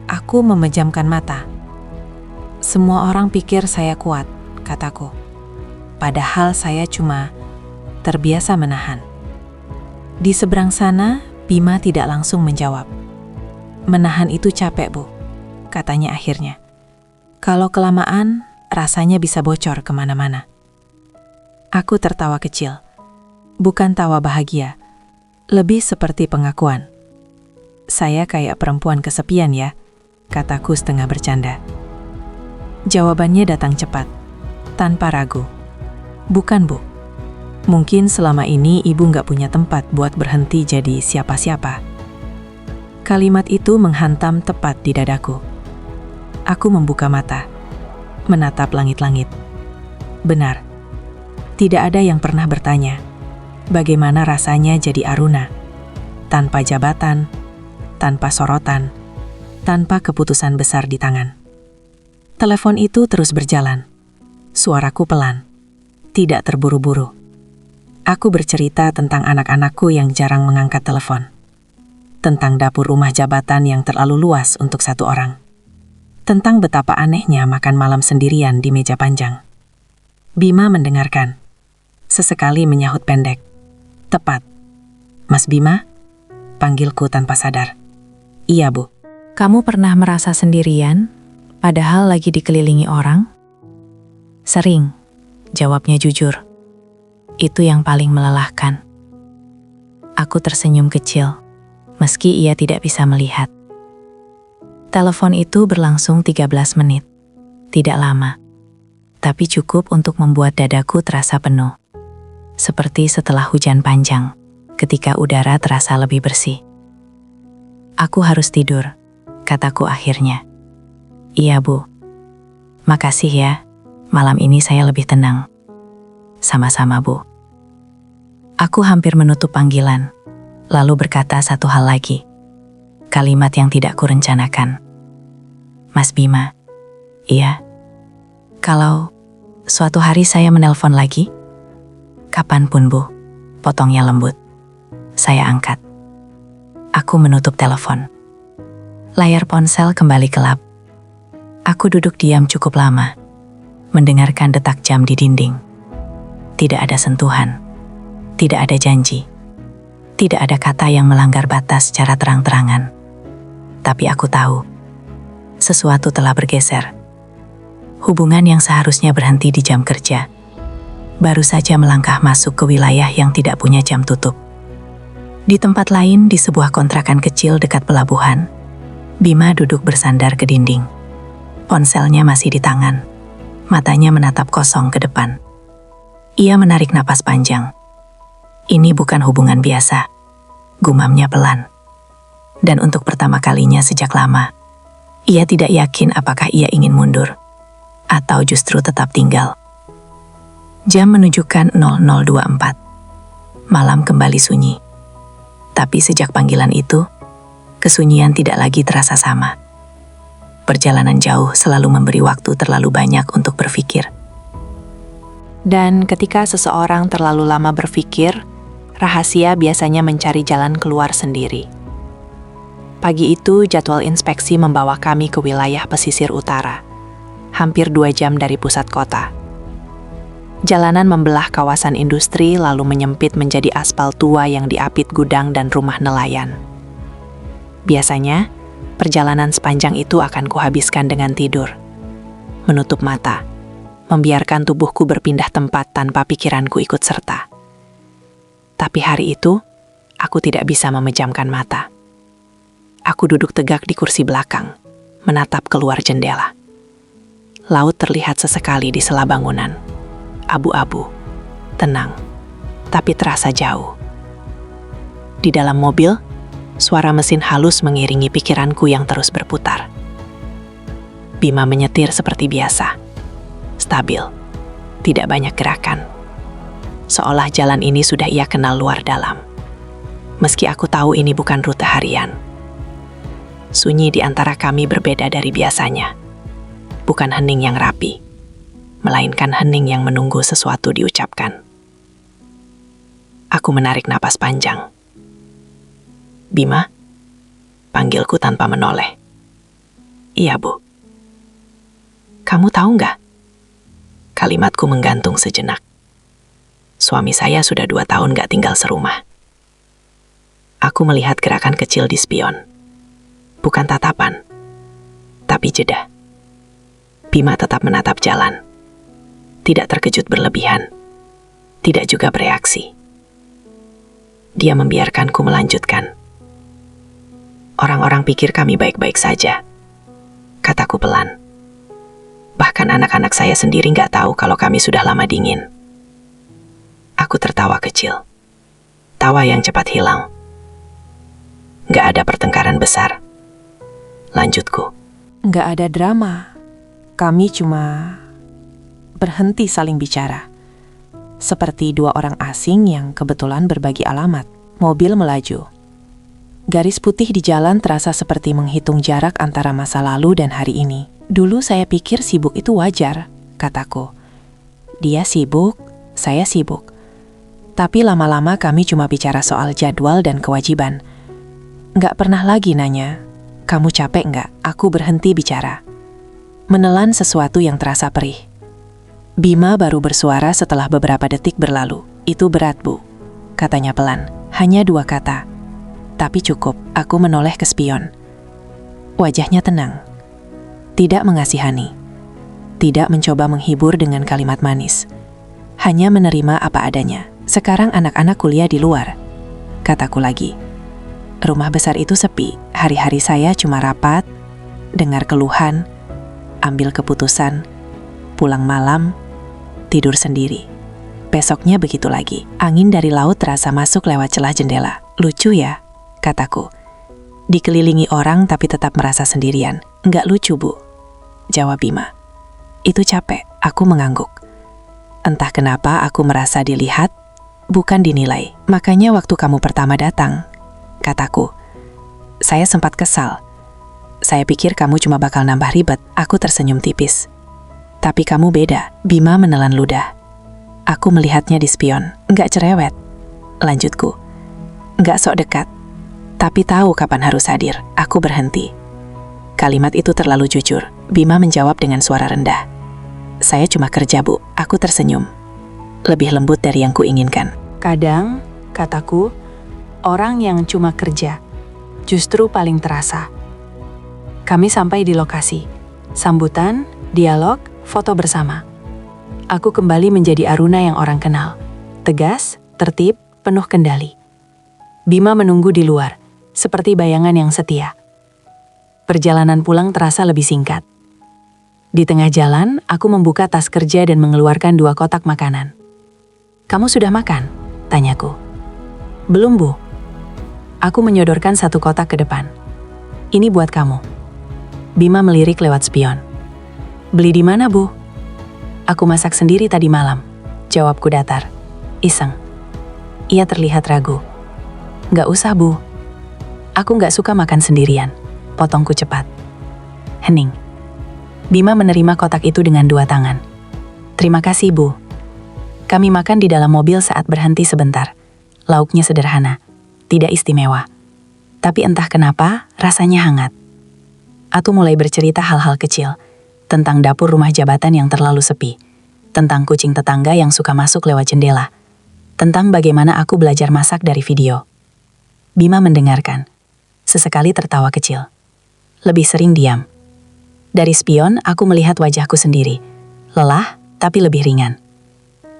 Speaker 3: Aku memejamkan mata. Semua orang pikir saya kuat, kataku. Padahal saya cuma terbiasa menahan. Di seberang sana, Bima tidak langsung menjawab. Menahan itu capek, Bu, katanya akhirnya. Kalau kelamaan, rasanya bisa bocor kemana-mana. Aku tertawa kecil. Bukan tawa bahagia, lebih seperti pengakuan. Saya kayak perempuan kesepian ya, kataku setengah bercanda. Jawabannya datang cepat, tanpa ragu. Bukan, Bu. Mungkin selama ini ibu nggak punya tempat buat berhenti jadi siapa-siapa. Kalimat itu menghantam tepat di dadaku. Aku membuka mata, menatap langit-langit. Benar,
Speaker 1: Tidak ada yang pernah bertanya, bagaimana rasanya jadi Aruna? Tanpa jabatan, tanpa sorotan, tanpa keputusan besar di tangan. Telepon itu terus berjalan. Suaraku pelan, tidak terburu-buru. Aku bercerita tentang anak-anakku yang jarang mengangkat telepon. Tentang dapur rumah jabatan yang terlalu luas untuk satu orang. Tentang betapa anehnya makan malam sendirian di meja panjang. Bima mendengarkan. Sesekali menyahut pendek. Tepat. Mas Bima? Panggilku tanpa sadar. Iya, Bu.
Speaker 2: Kamu pernah merasa sendirian, padahal lagi dikelilingi orang? Sering, jawabnya jujur. Itu yang paling melelahkan. Aku tersenyum kecil, meski ia tidak bisa melihat. Telepon itu berlangsung 13 menit. Tidak lama, tapi cukup untuk membuat dadaku terasa penuh. Seperti setelah hujan panjang, ketika udara terasa lebih bersih. Aku harus tidur, kataku akhirnya. Iya, Bu. Makasih ya, malam ini saya lebih tenang. Sama-sama, Bu. Aku hampir menutup panggilan, lalu berkata satu hal lagi. Kalimat yang tidak kurencanakan. Mas Bima, iya. Kalau suatu hari saya menelpon lagi? Kapanpun, Bu, potongnya lembut. Saya angkat. Aku menutup telepon. Layar ponsel kembali gelap. Aku duduk diam cukup lama, mendengarkan detak jam di dinding. Tidak ada sentuhan, tidak ada janji, tidak ada kata yang melanggar batas secara terang-terangan. Tapi aku tahu, sesuatu telah bergeser. Hubungan yang seharusnya berhenti di jam kerja, baru saja melangkah masuk ke wilayah yang tidak punya jam tutup. Di tempat lain, di sebuah kontrakan kecil dekat pelabuhan, Bima duduk bersandar ke dinding. Ponselnya masih di tangan, matanya menatap kosong ke depan. Ia menarik napas panjang. Ini bukan hubungan biasa, gumamnya pelan. Dan untuk pertama kalinya sejak lama, ia tidak yakin apakah ia ingin mundur, atau justru tetap tinggal. Jam menunjukkan 00.24. Malam kembali sunyi. Tapi sejak panggilan itu, kesunyian tidak lagi terasa sama. Perjalanan jauh selalu memberi waktu terlalu banyak untuk berpikir.
Speaker 3: Dan ketika seseorang terlalu lama berpikir, rahasia biasanya mencari jalan keluar sendiri. Pagi itu jadwal inspeksi membawa kami ke wilayah pesisir utara, hampir 2 jam dari pusat kota. Jalanan membelah kawasan industri lalu menyempit menjadi aspal tua yang diapit gudang dan rumah nelayan. Biasanya, perjalanan sepanjang itu akan kuhabiskan dengan tidur. Menutup mata, membiarkan tubuhku berpindah tempat tanpa pikiranku ikut serta. Tapi hari itu, aku tidak bisa memejamkan mata. Aku duduk tegak di kursi belakang, menatap keluar jendela. Laut terlihat sesekali di sela bangunan. Abu-abu, tenang, tapi terasa jauh. Di dalam mobil, suara mesin halus mengiringi pikiranku yang terus berputar. Bima menyetir seperti biasa. Stabil, tidak banyak gerakan. Seolah jalan ini sudah ia kenal luar dalam. Meski aku tahu ini bukan rute harian. Sunyi di antara kami berbeda dari biasanya. Bukan hening yang rapi, melainkan hening yang menunggu sesuatu diucapkan. Aku menarik napas panjang. Bima, panggilku tanpa menoleh. Iya, Bu. Kamu tahu nggak? Kalimatku menggantung sejenak. Suami saya sudah 2 tahun nggak tinggal serumah. Aku melihat gerakan kecil di spion. Bukan tatapan, tapi jeda. Bima tetap menatap jalan. Tidak terkejut berlebihan. Tidak juga bereaksi. Dia membiarkanku melanjutkan. Orang-orang pikir kami baik-baik saja, kataku pelan. Bahkan anak-anak saya sendiri nggak tahu kalau kami sudah lama dingin. Aku tertawa kecil. Tawa yang cepat hilang. Nggak ada pertengkaran besar. Lanjutku.
Speaker 4: Nggak ada drama. Kami cuma berhenti saling bicara.
Speaker 1: seperti dua orang asing yang kebetulan berbagi alamat. Mobil melaju. Garis putih di jalan terasa seperti menghitung jarak antara masa lalu dan hari ini. Dulu saya pikir sibuk itu wajar, kataku. Dia sibuk, saya sibuk. Tapi lama-lama kami cuma bicara soal jadwal dan kewajiban. Nggak pernah lagi nanya, kamu capek nggak? Aku berhenti bicara. Menelan sesuatu yang terasa perih. Bima baru bersuara setelah beberapa detik berlalu. Itu berat, Bu, katanya pelan. Hanya 2 kata. Tapi cukup, aku menoleh ke spion. Wajahnya tenang. Tidak mengasihani. Tidak mencoba menghibur dengan kalimat manis. Hanya menerima apa adanya. Sekarang anak-anak kuliah di luar, kataku lagi. Rumah besar itu sepi. Hari-hari saya cuma rapat, dengar keluhan, ambil keputusan, pulang malam, tidur sendiri. Besoknya begitu lagi. Angin dari laut terasa masuk lewat celah jendela. Lucu ya, kataku. Dikelilingi orang tapi tetap merasa sendirian. Nggak lucu, Bu, jawab Bima. Itu capek, aku mengangguk. Entah kenapa aku merasa dilihat, bukan dinilai. Makanya waktu kamu pertama datang, kataku, saya sempat kesal. Saya pikir kamu cuma bakal nambah ribet. Aku tersenyum tipis. Tapi kamu beda. Bima menelan ludah. Aku melihatnya di spion. Nggak cerewet, lanjutku. Nggak sok dekat. Tapi tahu kapan harus hadir. Aku berhenti. Kalimat itu terlalu jujur. Bima menjawab dengan suara rendah. Saya cuma kerja, Bu. Aku tersenyum. Lebih lembut dari yang kuinginkan.
Speaker 3: Kadang, kataku, orang yang cuma kerja justru paling terasa. Kami sampai di lokasi. Sambutan, dialog, foto bersama. Aku kembali menjadi Aruna yang orang kenal. Tegas, tertib, penuh kendali. Bima menunggu di luar, seperti bayangan yang setia. Perjalanan pulang terasa lebih singkat. Di tengah jalan, aku membuka tas kerja dan mengeluarkan 2 kotak makanan. Kamu sudah makan? Tanyaku. Belum, Bu. Aku menyodorkan 1 kotak ke depan. Ini buat kamu. Bima melirik lewat spion. Beli di mana, Bu? Aku masak sendiri tadi malam, jawabku datar. Iseng. Ia terlihat ragu. Nggak usah, Bu. Aku nggak suka makan sendirian, potongku cepat. Hening. Bima menerima kotak itu dengan 2 tangan. Terima kasih, Bu. Kami makan di dalam mobil saat berhenti sebentar. Lauknya sederhana, tidak istimewa. Tapi entah kenapa, rasanya hangat. Aku mulai bercerita hal-hal kecil, tentang dapur rumah jabatan yang terlalu sepi, tentang kucing tetangga yang suka masuk lewat jendela, tentang bagaimana aku belajar masak dari video. Bima mendengarkan, sesekali tertawa kecil. Lebih sering diam. Dari spion, aku melihat wajahku sendiri, lelah tapi lebih ringan.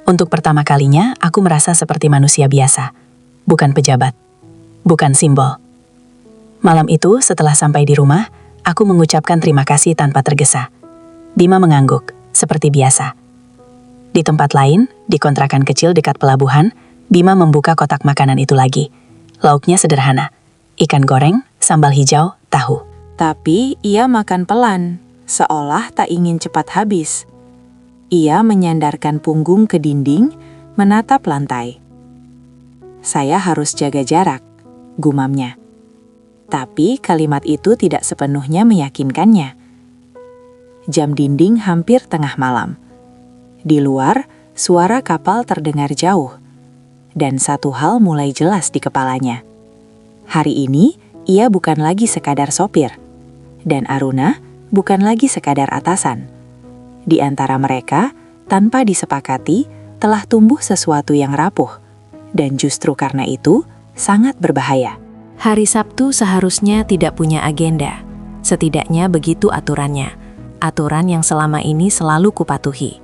Speaker 3: Untuk pertama kalinya, aku merasa seperti manusia biasa, bukan pejabat, bukan simbol. Malam itu, setelah sampai di rumah, aku mengucapkan terima kasih tanpa tergesa. Bima mengangguk, seperti biasa. Di tempat lain, di kontrakan kecil dekat pelabuhan, Bima membuka kotak makanan itu lagi. Lauknya sederhana, ikan goreng, sambal hijau, tahu.
Speaker 1: Tapi ia makan pelan, seolah tak ingin cepat habis. Ia menyandarkan punggung ke dinding, menatap lantai. Saya harus jaga jarak, gumamnya. Tapi kalimat itu tidak sepenuhnya meyakinkannya. Jam dinding hampir tengah malam. Di luar, suara kapal terdengar jauh. Dan satu hal mulai jelas di kepalanya. Hari ini, ia bukan lagi sekadar sopir. Dan Aruna bukan lagi sekadar atasan. Di antara mereka, tanpa disepakati, telah tumbuh sesuatu yang rapuh. Dan justru karena itu, sangat berbahaya. Hari Sabtu seharusnya tidak punya agenda. Setidaknya begitu aturannya. Aturan yang selama ini selalu kupatuhi.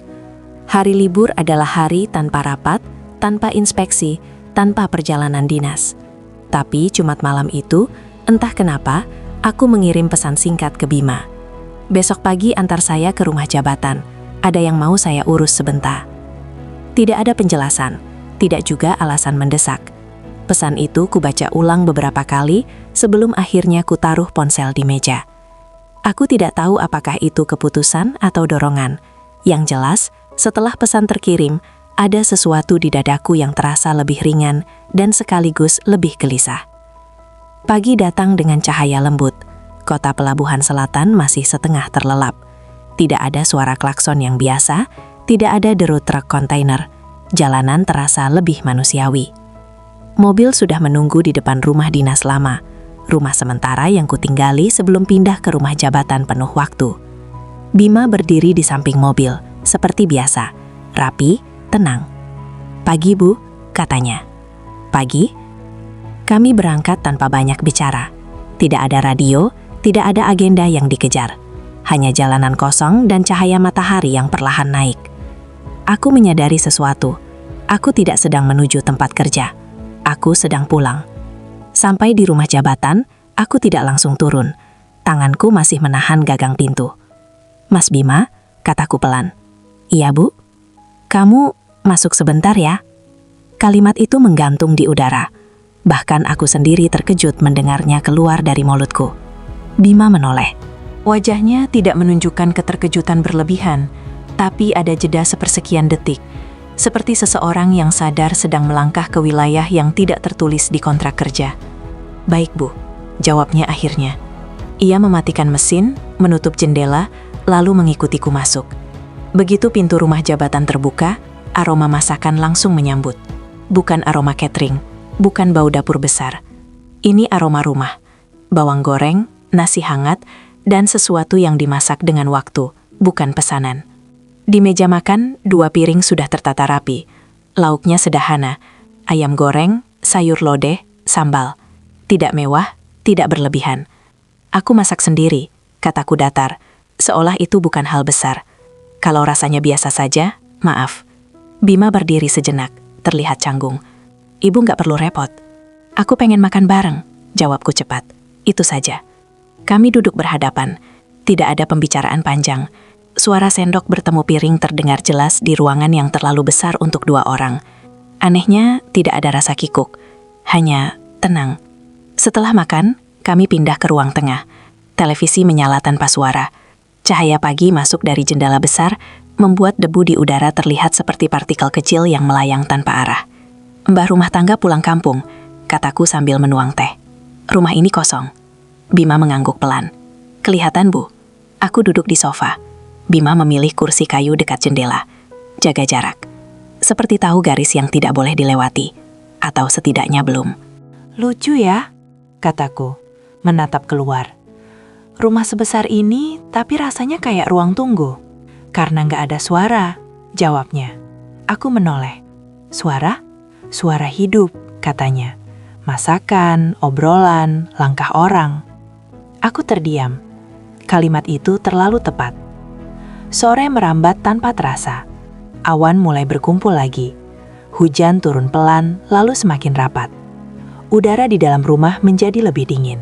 Speaker 1: Hari libur adalah hari tanpa rapat, tanpa inspeksi, tanpa perjalanan dinas. Tapi Jumat malam itu, entah kenapa, aku mengirim pesan singkat ke Bima. Besok pagi antar saya ke rumah jabatan. Ada yang mau saya urus sebentar. Tidak ada penjelasan, tidak juga alasan mendesak. Pesan itu kubaca ulang beberapa kali sebelum akhirnya kutaruh ponsel di meja. Aku tidak tahu apakah itu keputusan atau dorongan. Yang jelas, setelah pesan terkirim, Ada sesuatu di dadaku yang terasa lebih ringan dan sekaligus lebih gelisah. Pagi datang dengan cahaya lembut. Kota pelabuhan selatan masih setengah terlelap. Tidak ada suara klakson yang biasa, tidak ada deru truk kontainer. Jalanan terasa lebih manusiawi. Mobil sudah menunggu di depan rumah dinas lama, rumah sementara yang kutinggali sebelum pindah ke rumah jabatan penuh waktu. Bima berdiri di samping mobil, seperti biasa, rapi, tenang. "Pagi, Bu," katanya. "Pagi?" Kami berangkat tanpa banyak bicara. Tidak ada radio, tidak ada agenda yang dikejar. Hanya jalanan kosong dan cahaya matahari yang perlahan naik. Aku menyadari sesuatu. Aku tidak sedang menuju tempat kerja. Aku sedang pulang. Sampai di rumah jabatan, aku tidak langsung turun. Tanganku masih menahan gagang pintu. "Mas Bima," kataku pelan. "Iya, Bu." "Kamu masuk sebentar ya." Kalimat itu menggantung di udara. Bahkan aku sendiri terkejut mendengarnya keluar dari mulutku. Bima menoleh. Wajahnya tidak menunjukkan keterkejutan berlebihan, tapi ada jeda sepersekian detik, seperti seseorang yang sadar sedang melangkah ke wilayah yang tidak tertulis di kontrak kerja. "Baik, Bu," jawabnya akhirnya. Ia mematikan mesin, menutup jendela, lalu mengikutiku masuk. Begitu pintu rumah jabatan terbuka, aroma masakan langsung menyambut. Bukan aroma catering, bukan bau dapur besar. Ini aroma rumah. Bawang goreng, nasi hangat, dan sesuatu yang dimasak dengan waktu, bukan pesanan. Di meja makan, 2 piring sudah tertata rapi. Lauknya sederhana, ayam goreng, sayur lodeh, sambal. Tidak mewah, tidak berlebihan. "Aku masak sendiri," kataku datar, seolah itu bukan hal besar. "Kalau rasanya biasa saja, maaf." Bima berdiri sejenak, terlihat canggung. "Ibu nggak perlu repot." "Aku pengen makan bareng," jawabku cepat. Itu saja. Kami duduk berhadapan. Tidak ada pembicaraan panjang. Suara sendok bertemu piring terdengar jelas di ruangan yang terlalu besar untuk 2 orang. Anehnya, tidak ada rasa kikuk. Hanya tenang. Setelah makan, kami pindah ke ruang tengah. Televisi menyala tanpa suara. Cahaya pagi masuk dari jendela besar, membuat debu di udara terlihat seperti partikel kecil yang melayang tanpa arah. "Mbah rumah tangga pulang kampung," kataku sambil menuang teh. "Rumah ini kosong." Bima mengangguk pelan. "Kelihatan, Bu." Aku duduk di sofa. Bima memilih kursi kayu dekat jendela. Jaga jarak. Seperti tahu garis yang tidak boleh dilewati. Atau setidaknya belum.
Speaker 2: "Lucu ya," kataku, menatap keluar. "Rumah sebesar ini, tapi rasanya kayak ruang tunggu." "Karena nggak ada suara," jawabnya. Aku menoleh. "Suara? Suara hidup," katanya. "Masakan, obrolan, langkah orang." Aku terdiam. Kalimat itu terlalu tepat. Sore merambat tanpa terasa. Awan mulai berkumpul lagi. Hujan turun pelan, lalu semakin rapat. Udara di dalam rumah menjadi lebih dingin.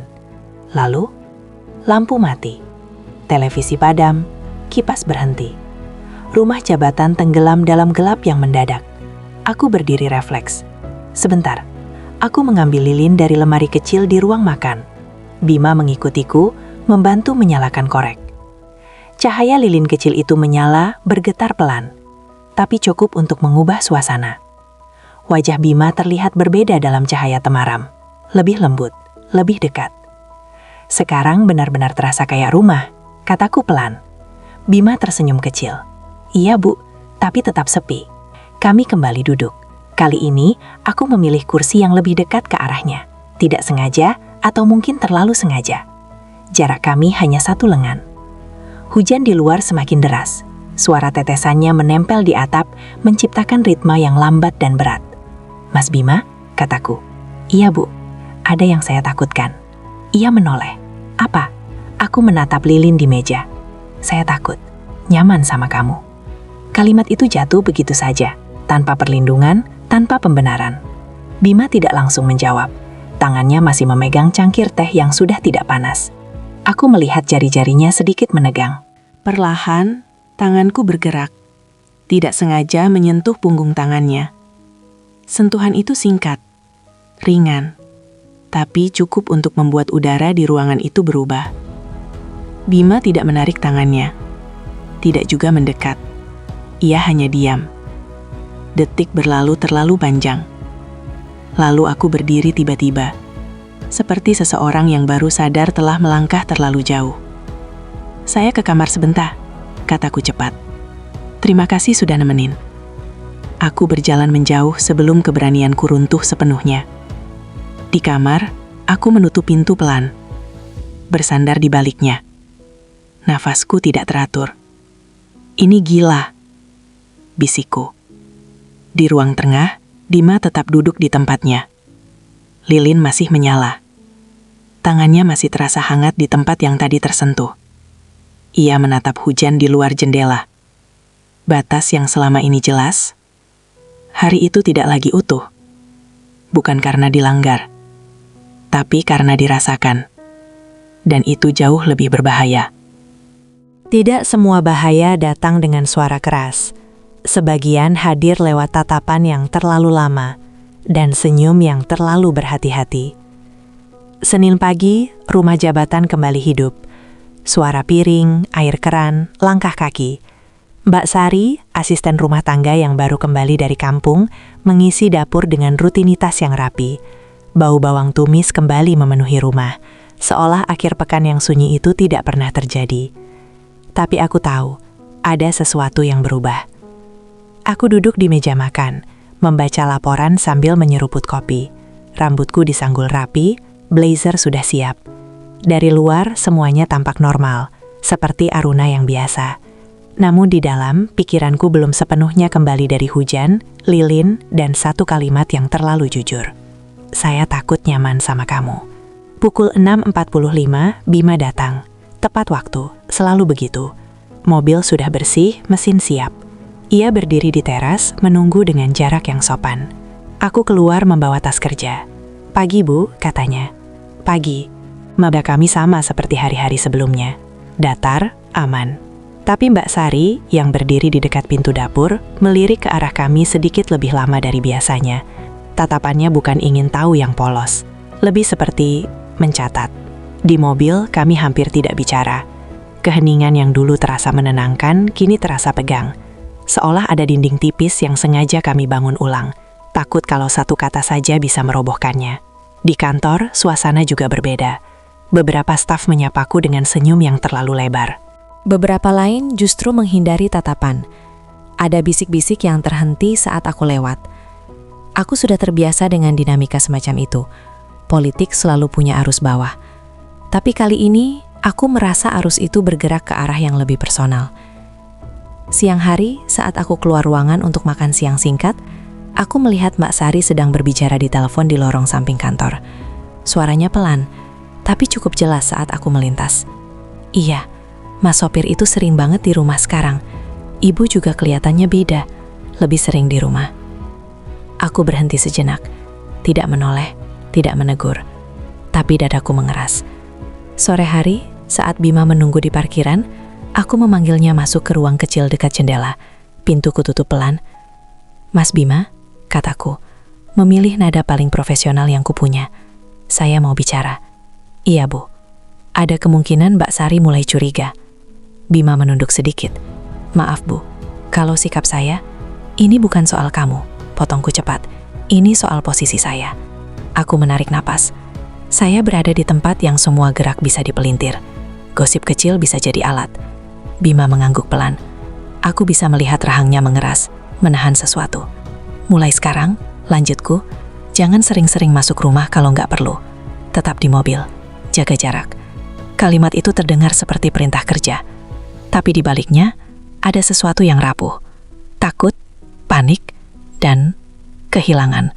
Speaker 2: Lalu, lampu mati. Televisi padam, kipas berhenti. Rumah jabatan tenggelam dalam gelap yang mendadak. Aku berdiri refleks. Sebentar, aku mengambil lilin dari lemari kecil di ruang makan. Bima mengikutiku, membantu menyalakan korek. Cahaya lilin kecil itu menyala, bergetar pelan, tapi cukup untuk mengubah suasana. Wajah Bima terlihat berbeda dalam cahaya temaram, lebih lembut, lebih dekat. "Sekarang benar-benar terasa kayak rumah," kataku pelan. Bima tersenyum kecil. "Iya, Bu, tapi tetap sepi." Kami kembali duduk. Kali ini, aku memilih kursi yang lebih dekat ke arahnya. Tidak sengaja, atau mungkin terlalu sengaja. Jarak kami hanya 1 lengan. Hujan di luar semakin deras. Suara tetesannya menempel di atap, menciptakan ritme yang lambat dan berat. "Mas Bima," kataku. "Iya, Bu, ada yang saya takutkan." Ia menoleh. "Apa?" Aku menatap lilin di meja. "Saya takut. Nyaman sama kamu." Kalimat itu jatuh begitu saja, tanpa perlindungan, tanpa pembenaran. Bima tidak langsung menjawab. Tangannya masih memegang cangkir teh yang sudah tidak panas. Aku melihat jari-jarinya sedikit menegang. Perlahan, tanganku bergerak. Tidak sengaja menyentuh punggung tangannya. Sentuhan itu singkat, ringan, tapi cukup untuk membuat udara di ruangan itu berubah. Bima tidak menarik tangannya, tidak juga mendekat. Ia hanya diam.
Speaker 1: Detik berlalu terlalu panjang. Lalu aku berdiri tiba-tiba, seperti seseorang yang baru sadar telah melangkah terlalu jauh. "Saya ke kamar sebentar," kataku cepat. "Terima kasih sudah nemenin." Aku berjalan menjauh sebelum keberanianku runtuh sepenuhnya. Di kamar, aku menutup pintu pelan, bersandar di baliknya. Nafasku tidak teratur. "Ini gila," bisikku. Di ruang tengah, Bima tetap duduk di tempatnya. Lilin masih menyala. Tangannya masih terasa hangat di tempat yang tadi tersentuh. Ia menatap hujan di luar jendela. Batas yang selama ini jelas, hari itu tidak lagi utuh. Bukan karena dilanggar, tapi karena dirasakan. Dan itu jauh lebih berbahaya.
Speaker 3: Tidak semua bahaya datang dengan suara keras. Sebagian hadir lewat tatapan yang terlalu lama dan senyum yang terlalu berhati-hati. Senin pagi, rumah jabatan kembali hidup. Suara piring, air keran, langkah kaki. Mbak Sari, asisten rumah tangga yang baru kembali dari kampung, mengisi dapur dengan rutinitas yang rapi. Bau bawang tumis kembali memenuhi rumah, seolah akhir pekan yang sunyi itu tidak pernah terjadi. Tapi aku tahu, ada sesuatu yang berubah. Aku duduk di meja makan, membaca laporan sambil menyeruput kopi. Rambutku disanggul rapi, blazer sudah siap. Dari luar, semuanya tampak normal, seperti Aruna yang biasa. Namun di dalam, pikiranku belum sepenuhnya kembali dari hujan, lilin, dan satu kalimat yang terlalu jujur. "Saya takut nyaman sama kamu." Pukul 6.45, Bima datang. Tepat waktu, selalu begitu. Mobil sudah bersih, mesin siap. Ia berdiri di teras, menunggu dengan jarak yang sopan. Aku keluar membawa tas kerja. "Pagi, Bu," katanya. "Pagi." Maba kami sama seperti hari-hari sebelumnya. Datar, aman. Tapi Mbak Sari, yang berdiri di dekat pintu dapur, melirik ke arah kami sedikit lebih lama dari biasanya. Tatapannya bukan ingin tahu yang polos, lebih seperti mencatat. Di mobil, kami hampir tidak bicara. Keheningan yang dulu terasa menenangkan, kini terasa pegang. Seolah ada dinding tipis yang sengaja kami bangun ulang, takut kalau satu kata saja bisa merobohkannya. Di kantor, suasana juga berbeda. Beberapa staf menyapaku dengan senyum yang terlalu lebar.
Speaker 4: Beberapa lain justru menghindari tatapan. Ada bisik-bisik yang terhenti saat aku lewat. Aku sudah terbiasa dengan dinamika semacam itu. Politik selalu punya arus bawah. Tapi kali ini, aku merasa arus itu bergerak ke arah yang lebih personal. Siang hari, saat aku keluar ruangan untuk makan siang singkat, aku melihat Mbak Sari sedang berbicara di telepon di lorong samping kantor. Suaranya pelan, tapi cukup jelas saat aku melintas. "Iya, Mas sopir itu sering banget di rumah sekarang. Ibu juga kelihatannya beda, lebih sering di rumah." Aku berhenti sejenak, tidak menoleh, tidak menegur, tapi dadaku mengeras. Sore hari, saat Bima menunggu di parkiran, aku memanggilnya masuk ke ruang kecil dekat jendela. Pintu kututup pelan. "Mas Bima," kataku, memilih nada paling profesional yang kupunya. "Saya mau bicara." "Iya, Bu." Ada kemungkinan Mbak Sari mulai curiga. Bima menunduk sedikit. "Maaf, Bu, kalau sikap saya, ini bukan soal kamu," potongku cepat. "Ini soal posisi saya." Aku menarik napas. Saya berada di tempat yang semua gerak bisa dipelintir. Gosip kecil bisa jadi alat. Bima mengangguk pelan. Aku bisa melihat rahangnya mengeras, menahan sesuatu. "Mulai sekarang," lanjutku, "jangan sering-sering masuk rumah kalau nggak perlu. Tetap di mobil, jaga jarak." Kalimat itu terdengar seperti perintah kerja. Tapi di baliknya, ada sesuatu yang rapuh. Takut, panik, dan kehilangan.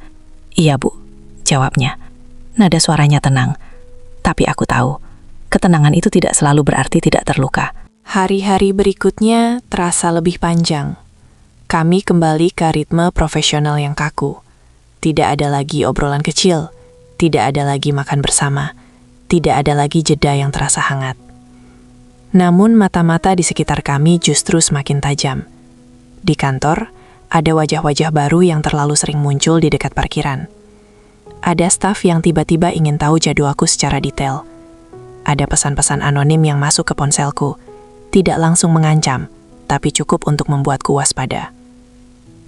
Speaker 4: "Iya, Bu," jawabnya. Nada suaranya tenang. Tapi aku tahu, ketenangan itu tidak selalu berarti tidak terluka. Hari-hari berikutnya terasa lebih panjang. Kami kembali ke ritme profesional yang kaku. Tidak ada lagi obrolan kecil, tidak ada lagi makan bersama, tidak ada lagi jeda yang terasa hangat. Namun mata-mata di sekitar kami justru semakin tajam. Di kantor, ada wajah-wajah baru yang terlalu sering muncul di dekat parkiran. Ada staf yang tiba-tiba ingin tahu jadwalku secara detail. Ada pesan-pesan anonim yang masuk ke ponselku, tidak langsung mengancam, tapi cukup untuk membuatku waspada.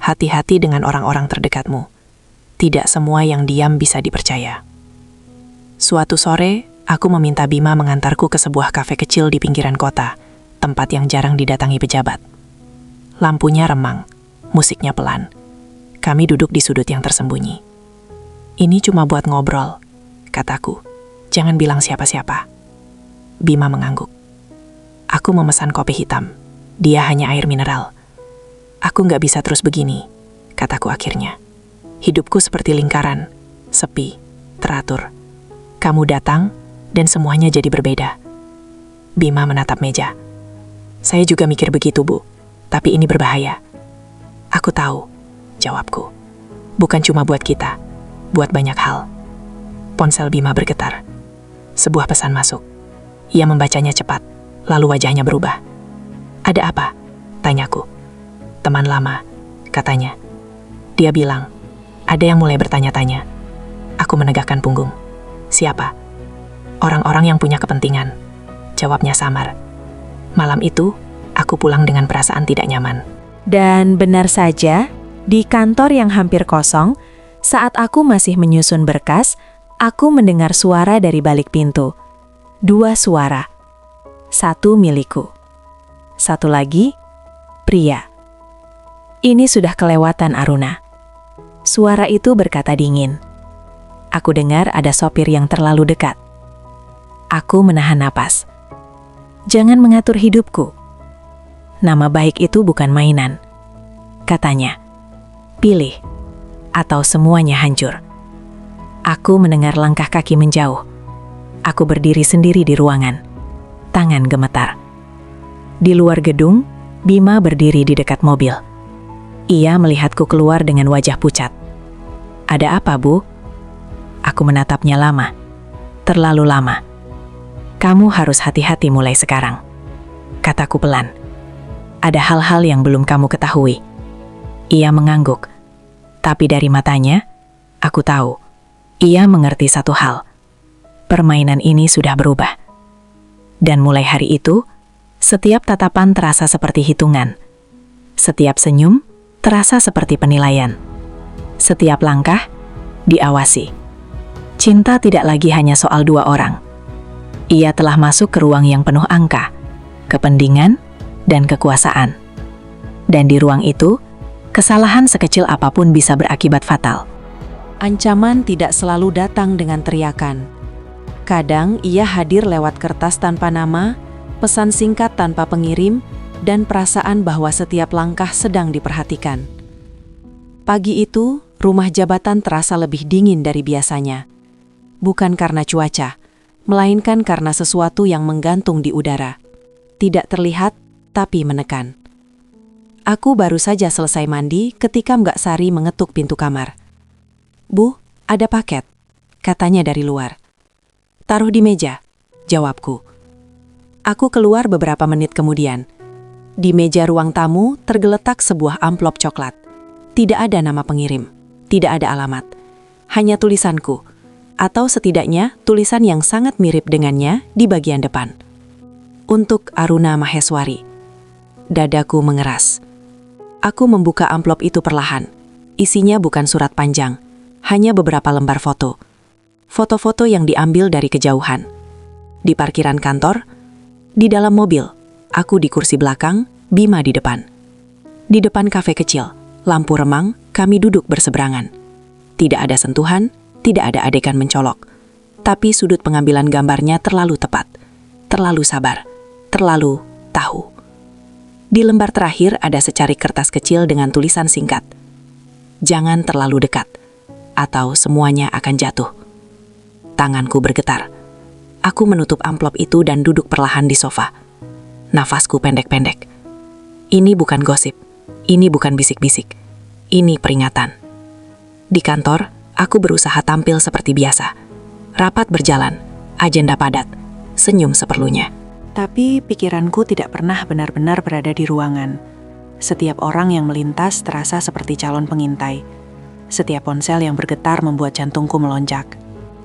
Speaker 1: Hati-hati dengan orang-orang terdekatmu. Tidak semua yang diam bisa dipercaya. Suatu sore, aku meminta Bima mengantarku ke sebuah kafe kecil di pinggiran kota, tempat yang jarang didatangi pejabat. Lampunya remang, musiknya pelan. Kami duduk di sudut yang tersembunyi. Ini cuma buat ngobrol, kataku. Jangan bilang siapa-siapa. Bima mengangguk. Aku memesan kopi hitam. Dia hanya air mineral. Aku nggak bisa terus begini, kataku akhirnya. Hidupku seperti lingkaran, sepi, teratur. Kamu datang, dan semuanya jadi berbeda. Bima menatap meja. Saya juga mikir begitu, Bu. Tapi ini berbahaya. Aku tahu, jawabku. Bukan cuma buat kita, buat banyak hal. Ponsel Bima bergetar. Sebuah pesan masuk. Ia membacanya cepat, lalu wajahnya berubah. Ada apa? Tanyaku. Teman lama, katanya. Dia bilang, ada yang mulai bertanya-tanya. Aku menegakkan punggung. Siapa? Orang-orang yang punya kepentingan. Jawabnya samar. Malam itu, aku pulang dengan perasaan tidak nyaman.
Speaker 4: Dan benar saja, di kantor yang hampir kosong, saat aku masih menyusun berkas, aku mendengar suara dari balik pintu. 2 suara. 1 milikku. 1 lagi, pria. Ini sudah kelewatan, Aruna. Suara itu berkata dingin. Aku dengar ada sopir yang terlalu dekat. Aku menahan napas. Jangan mengatur hidupku. Nama baik itu bukan mainan. Katanya, pilih, atau semuanya hancur. Aku mendengar langkah kaki menjauh. Aku berdiri sendiri di ruangan. Tangan gemetar. Di luar gedung, Bima berdiri di dekat mobil. Ia melihatku keluar dengan wajah pucat. Ada apa, Bu? Aku menatapnya lama. Terlalu lama. Kamu harus hati-hati mulai sekarang. Kataku pelan. Ada hal-hal yang belum kamu ketahui. Ia mengangguk. Tapi dari matanya, aku tahu. Ia mengerti satu hal. Permainan ini sudah berubah. Dan mulai hari itu, setiap tatapan terasa seperti hitungan. Setiap senyum terasa seperti penilaian. Setiap langkah diawasi. Cinta tidak lagi hanya soal 2 orang. Ia telah masuk ke ruang yang penuh angka, kepentingan, dan kekuasaan. Dan di ruang itu, kesalahan sekecil apapun bisa berakibat fatal. Ancaman tidak selalu datang dengan teriakan. Kadang ia hadir lewat kertas tanpa nama, pesan singkat tanpa pengirim, dan perasaan bahwa setiap langkah sedang diperhatikan. Pagi itu, rumah jabatan terasa lebih dingin dari biasanya. Bukan karena cuaca, melainkan karena sesuatu yang menggantung di udara. Tidak terlihat, tapi menekan. Aku baru saja selesai mandi ketika Mbak Sari mengetuk pintu kamar. Bu, ada paket, katanya dari luar. Taruh di meja, jawabku. Aku keluar beberapa menit kemudian. Di meja ruang tamu tergeletak sebuah amplop coklat. Tidak ada nama pengirim, tidak ada alamat. Hanya tulisanku, atau setidaknya tulisan yang sangat mirip dengannya di bagian depan. Untuk Aruna Maheswari. Dadaku mengeras. Aku membuka amplop itu perlahan. Isinya bukan surat panjang, hanya beberapa lembar foto. Foto-foto yang diambil dari kejauhan. Di parkiran kantor, di dalam mobil, aku di kursi belakang, Bima di depan. Di depan kafe kecil, lampu remang, kami duduk berseberangan. Tidak ada sentuhan, tidak ada adegan mencolok. Tapi sudut pengambilan gambarnya terlalu tepat, terlalu sabar, terlalu tahu. Di lembar terakhir ada secarik kertas kecil dengan tulisan singkat. Jangan terlalu dekat, atau semuanya akan jatuh. Tanganku bergetar. Aku menutup amplop itu dan duduk perlahan di sofa. Nafasku pendek-pendek. Ini bukan gosip, ini bukan bisik-bisik, ini peringatan. Di kantor, aku berusaha tampil seperti biasa. Rapat berjalan, agenda padat, senyum seperlunya. Tapi pikiranku tidak pernah benar-benar berada di ruangan. Setiap orang yang melintas terasa seperti calon pengintai. Setiap ponsel yang bergetar membuat jantungku melonjak.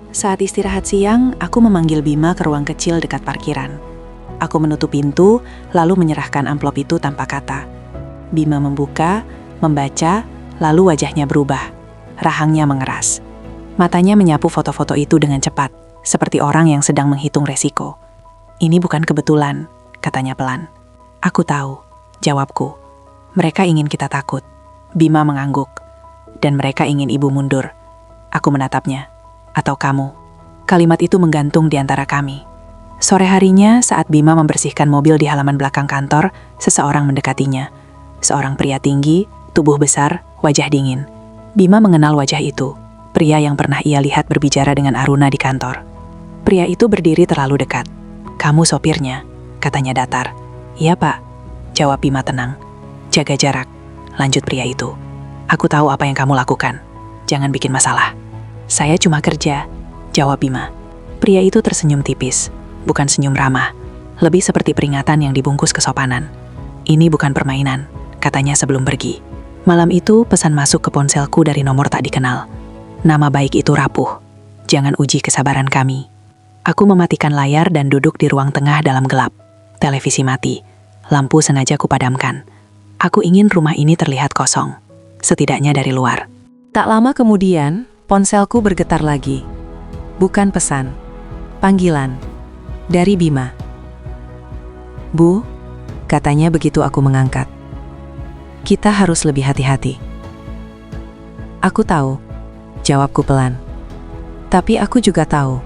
Speaker 4: Saat istirahat siang, aku memanggil Bima ke ruang kecil dekat parkiran. Aku menutup pintu, lalu menyerahkan amplop itu tanpa kata. Bima membuka,
Speaker 1: membaca, lalu wajahnya berubah. Rahangnya mengeras. Matanya menyapu foto-foto itu dengan cepat, seperti orang yang sedang menghitung resiko. Ini bukan kebetulan, katanya pelan. Aku tahu, jawabku. Mereka ingin kita takut. Bima mengangguk. Dan mereka ingin ibu mundur. Aku menatapnya. Atau kamu. Kalimat itu menggantung di antara kami. Sore harinya, saat Bima membersihkan mobil di halaman belakang kantor, seseorang mendekatinya. Seorang pria tinggi, tubuh besar, wajah dingin. Bima mengenal wajah itu. Pria yang pernah ia lihat berbicara dengan Aruna di kantor. Pria itu berdiri terlalu dekat. Kamu sopirnya, katanya datar. Iya pak, jawab Bima tenang. Jaga jarak, lanjut pria itu. Aku tahu apa yang kamu lakukan. Jangan bikin masalah. Saya cuma kerja, jawab Bima. Pria itu tersenyum tipis, bukan senyum ramah. Lebih seperti peringatan yang dibungkus kesopanan. Ini bukan permainan, katanya sebelum pergi. Malam itu pesan masuk ke ponselku dari nomor tak dikenal. Nama baik itu rapuh. Jangan uji kesabaran kami. Aku mematikan layar dan duduk di ruang tengah dalam gelap. Televisi mati. Lampu sengaja kupadamkan. Aku ingin rumah ini terlihat kosong. Setidaknya dari luar.
Speaker 4: Tak lama kemudian, ponselku bergetar lagi. Bukan pesan. Panggilan. Dari Bima. Bu, katanya begitu aku mengangkat. Kita harus lebih hati-hati. Aku tahu, jawabku pelan. Tapi aku juga tahu,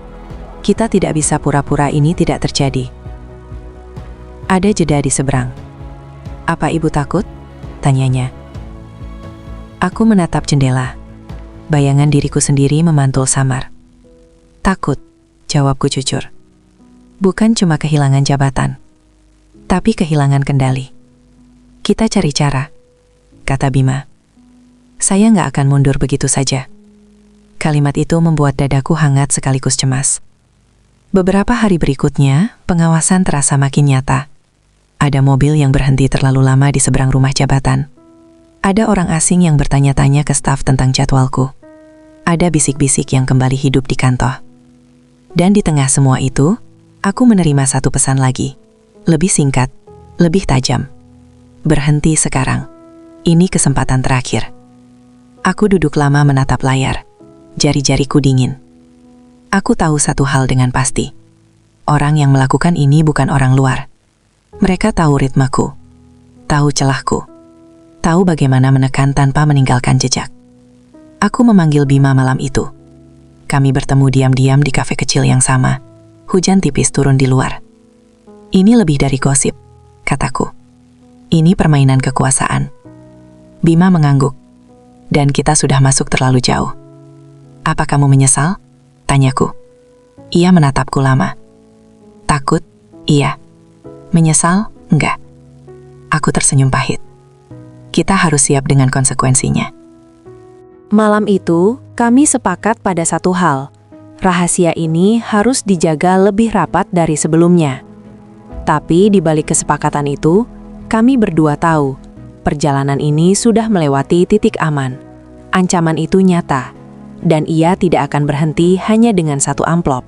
Speaker 4: kita tidak bisa pura-pura ini tidak terjadi. Ada jeda di seberang. Apa ibu takut? Tanyanya. Aku menatap jendela. Bayangan diriku sendiri memantul samar. Takut, jawabku jujur. Bukan cuma kehilangan jabatan, tapi kehilangan kendali. Kita cari cara, kata Bima. Saya nggak akan mundur begitu saja. Kalimat itu membuat dadaku hangat sekaligus cemas. Beberapa hari berikutnya, pengawasan terasa makin nyata. Ada mobil yang berhenti terlalu lama di seberang rumah jabatan. Ada orang asing yang bertanya-tanya ke staf tentang jadwalku. Ada bisik-bisik yang kembali hidup di kantor. Dan di tengah semua itu, aku menerima satu pesan lagi. Lebih singkat, lebih tajam. Berhenti sekarang. Ini kesempatan terakhir. Aku duduk lama menatap layar. Jari-jariku dingin. Aku tahu satu hal dengan pasti. Orang yang melakukan ini bukan orang luar. Mereka tahu ritmeku, tahu celahku, tahu bagaimana menekan tanpa meninggalkan jejak. Aku memanggil Bima malam itu. Kami bertemu diam-diam di kafe kecil yang sama. Hujan tipis turun di luar. Ini lebih dari gosip, kataku. Ini permainan kekuasaan. Bima mengangguk. Dan kita sudah masuk terlalu jauh. Apa kamu menyesal? Tanyaku. Ia menatapku lama. Takut? Iya. Menyesal? Enggak. Aku tersenyum pahit. Kita harus siap dengan konsekuensinya. Malam itu, kami sepakat pada satu hal. Rahasia ini harus dijaga lebih rapat dari sebelumnya. Tapi di balik kesepakatan itu, kami berdua tahu, perjalanan ini sudah melewati titik aman. Ancaman itu nyata, dan ia tidak akan berhenti hanya dengan satu amplop.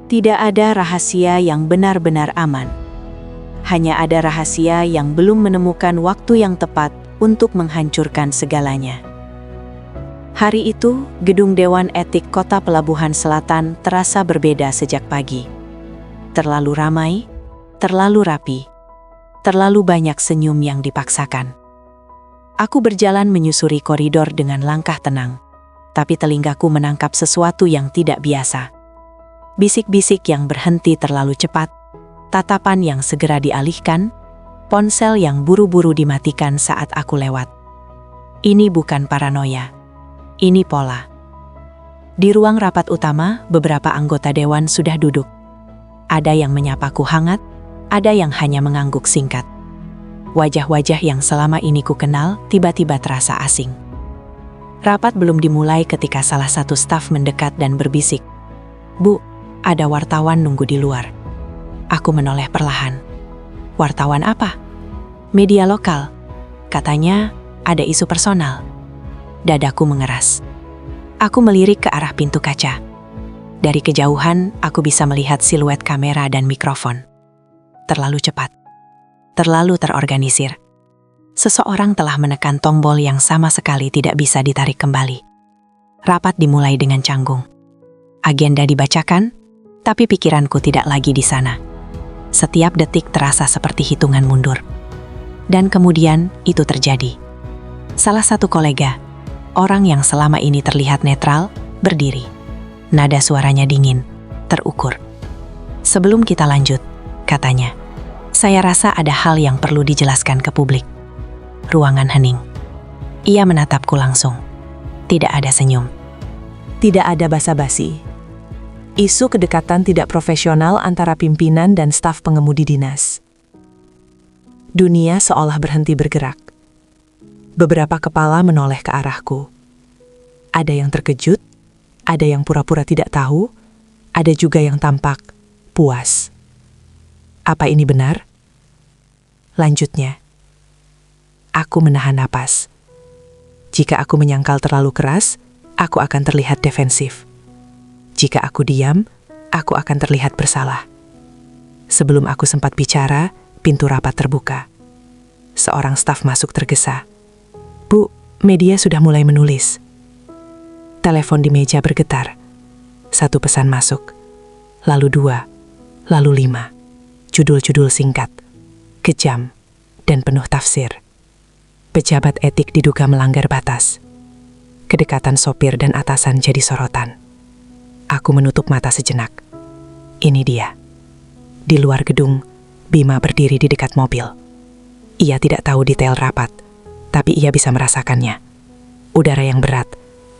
Speaker 1: Tidak ada rahasia yang benar-benar aman. Hanya ada rahasia yang belum menemukan waktu yang tepat untuk menghancurkan segalanya. Hari itu, gedung Dewan Etik Kota Pelabuhan Selatan terasa berbeda sejak pagi. Terlalu ramai, terlalu rapi, terlalu banyak senyum yang dipaksakan. Aku berjalan menyusuri koridor dengan langkah tenang, tapi telingaku menangkap sesuatu yang tidak biasa. Bisik-bisik yang berhenti terlalu cepat, tatapan yang segera dialihkan, ponsel yang buru-buru dimatikan saat aku lewat. Ini bukan paranoia. Ini pola. Di ruang rapat utama, beberapa anggota dewan sudah duduk. Ada yang menyapaku hangat, ada yang hanya mengangguk singkat. Wajah-wajah yang selama ini ku kenal tiba-tiba terasa asing. Rapat belum dimulai ketika salah satu staf mendekat dan berbisik. Bu, ada wartawan nunggu di luar. Aku menoleh perlahan. Wartawan apa? Media lokal. Katanya ada isu personal. Dadaku mengeras. Aku melirik ke arah pintu kaca. Dari kejauhan, aku bisa melihat siluet kamera dan mikrofon. Terlalu cepat. Terlalu terorganisir. Seseorang telah menekan tombol yang sama sekali tidak bisa ditarik kembali. Rapat dimulai dengan canggung. Agenda dibacakan, tapi pikiranku tidak lagi di sana. Setiap detik terasa seperti hitungan mundur. Dan kemudian itu terjadi. Salah satu kolega, orang yang selama ini terlihat netral, berdiri. Nada suaranya dingin, terukur. "Sebelum kita lanjut," katanya, "saya rasa ada hal yang perlu dijelaskan ke publik." Ruangan hening. Ia menatapku langsung. Tidak ada senyum.
Speaker 2: Tidak ada basa-basi. Isu kedekatan tidak profesional antara pimpinan dan staf pengemudi dinas. Dunia seolah berhenti bergerak. Beberapa kepala menoleh ke arahku. Ada yang terkejut, ada yang pura-pura tidak tahu, ada juga yang tampak puas. Apa ini benar? Lanjutnya, aku menahan napas. Jika aku menyangkal terlalu keras, aku akan terlihat defensif. Jika aku diam, aku akan terlihat bersalah. Sebelum aku sempat bicara, pintu rapat terbuka. Seorang staf masuk tergesa. "Bu, media sudah mulai menulis." Telepon di meja bergetar. Satu pesan masuk, lalu 2, lalu 5. Judul-judul singkat, kejam, dan penuh tafsir. Pejabat etik diduga melanggar batas. Kedekatan sopir dan atasan jadi sorotan. Aku menutup mata sejenak. Ini dia. Di luar gedung, Bima berdiri di dekat mobil. Ia tidak tahu detail rapat, tapi ia bisa merasakannya. Udara yang berat,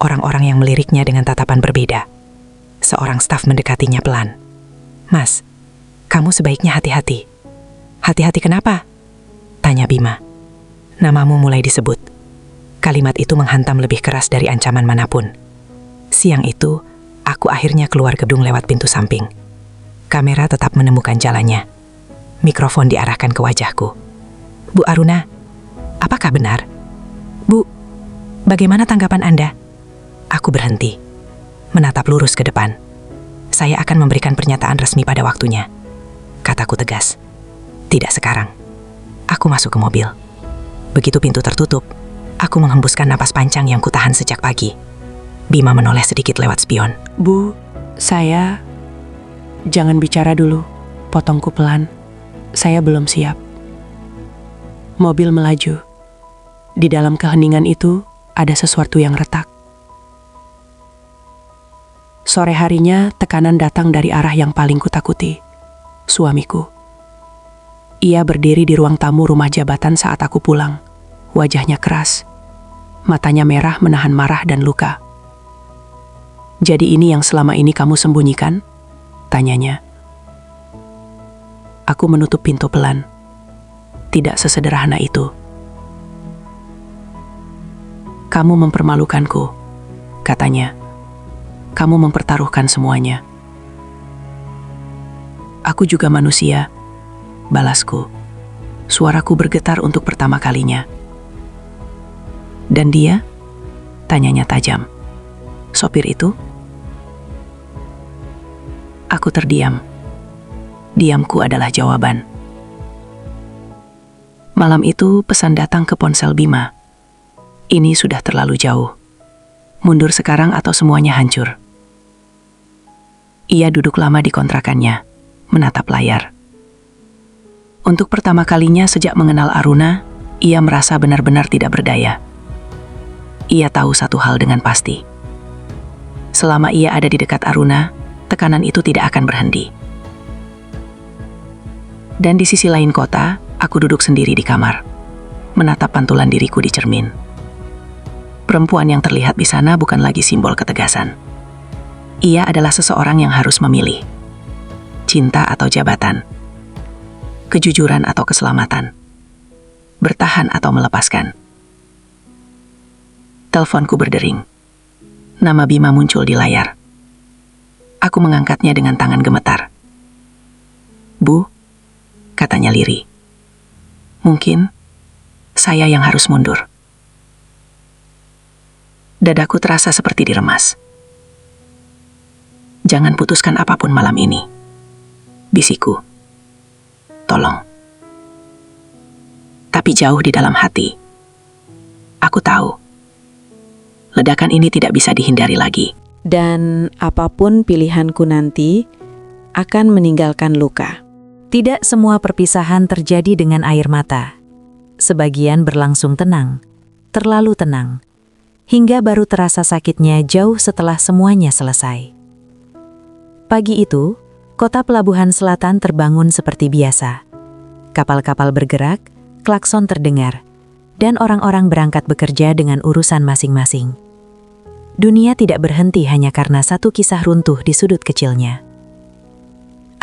Speaker 2: orang-orang yang meliriknya dengan tatapan berbeda. Seorang staf mendekatinya pelan. "Mas, kamu sebaiknya hati-hati." "Hati-hati kenapa?" tanya Bima. Namamu mulai disebut. Kalimat itu menghantam lebih keras dari ancaman manapun. Siang itu, aku akhirnya keluar gedung lewat pintu samping. Kamera tetap menemukan jalannya. Mikrofon diarahkan ke wajahku. "Bu Aruna, apakah benar?" "Bu, bagaimana tanggapan Anda?" Aku berhenti, menatap lurus ke depan. "Saya akan memberikan pernyataan resmi pada waktunya," kataku tegas. "Tidak sekarang." Aku masuk ke mobil. Begitu pintu tertutup, aku menghembuskan napas panjang yang kutahan sejak pagi. Bima menoleh sedikit lewat spion.
Speaker 5: "Bu, saya..." "Jangan bicara dulu," potongku pelan. "Saya belum siap." Mobil melaju. Di dalam keheningan itu, ada sesuatu yang retak. Sore harinya, tekanan datang dari arah yang paling kutakuti, suamiku. Ia berdiri di ruang tamu rumah jabatan saat aku pulang. Wajahnya keras. Matanya merah menahan marah dan luka. "Jadi ini yang selama ini kamu sembunyikan?" tanyanya. Aku menutup pintu pelan. Tidak sesederhana itu. "Kamu mempermalukanku," katanya. "Kamu mempertaruhkan semuanya." "Aku juga manusia," balasku. Suaraku bergetar untuk pertama kalinya. "Dan dia?" tanyanya tajam. "Sopir itu?" Aku terdiam. Diamku adalah jawaban. Malam itu pesan datang ke ponsel Bima. Ini sudah terlalu jauh. Mundur sekarang atau semuanya hancur. Ia duduk lama di kontrakannya, menatap layar. Untuk pertama kalinya sejak mengenal Aruna, ia merasa benar-benar tidak berdaya. Ia tahu satu hal dengan pasti. Selama ia ada di dekat Aruna, tekanan itu tidak akan berhenti. Dan di sisi lain kota, aku duduk sendiri di kamar, menatap pantulan diriku di cermin. Perempuan yang terlihat di sana bukan lagi simbol ketegasan. Ia adalah seseorang yang harus memilih. Cinta atau jabatan. Kejujuran atau keselamatan. Bertahan atau melepaskan. Teleponku berdering. Nama Bima muncul di layar. Aku mengangkatnya dengan tangan gemetar. "Bu," katanya lirih. "Mungkin saya yang harus mundur." Dadaku terasa seperti diremas. "Jangan putuskan apapun malam ini," bisikku. "Tolong." Tapi tapi jauh di dalam hati. Aku tahu, ledakan ini tidak bisa dihindari lagi.
Speaker 2: Dan apapun pilihanku nanti akan meninggalkan luka.
Speaker 1: Tidak semua perpisahan terjadi dengan air mata. Sebagian berlangsung tenang, terlalu tenang, hingga baru terasa sakitnya jauh setelah semuanya selesai. Pagi itu, kota pelabuhan selatan terbangun seperti biasa. Kapal-kapal bergerak, klakson terdengar, dan orang-orang berangkat bekerja dengan urusan masing-masing. Dunia tidak berhenti hanya karena satu kisah runtuh di sudut kecilnya.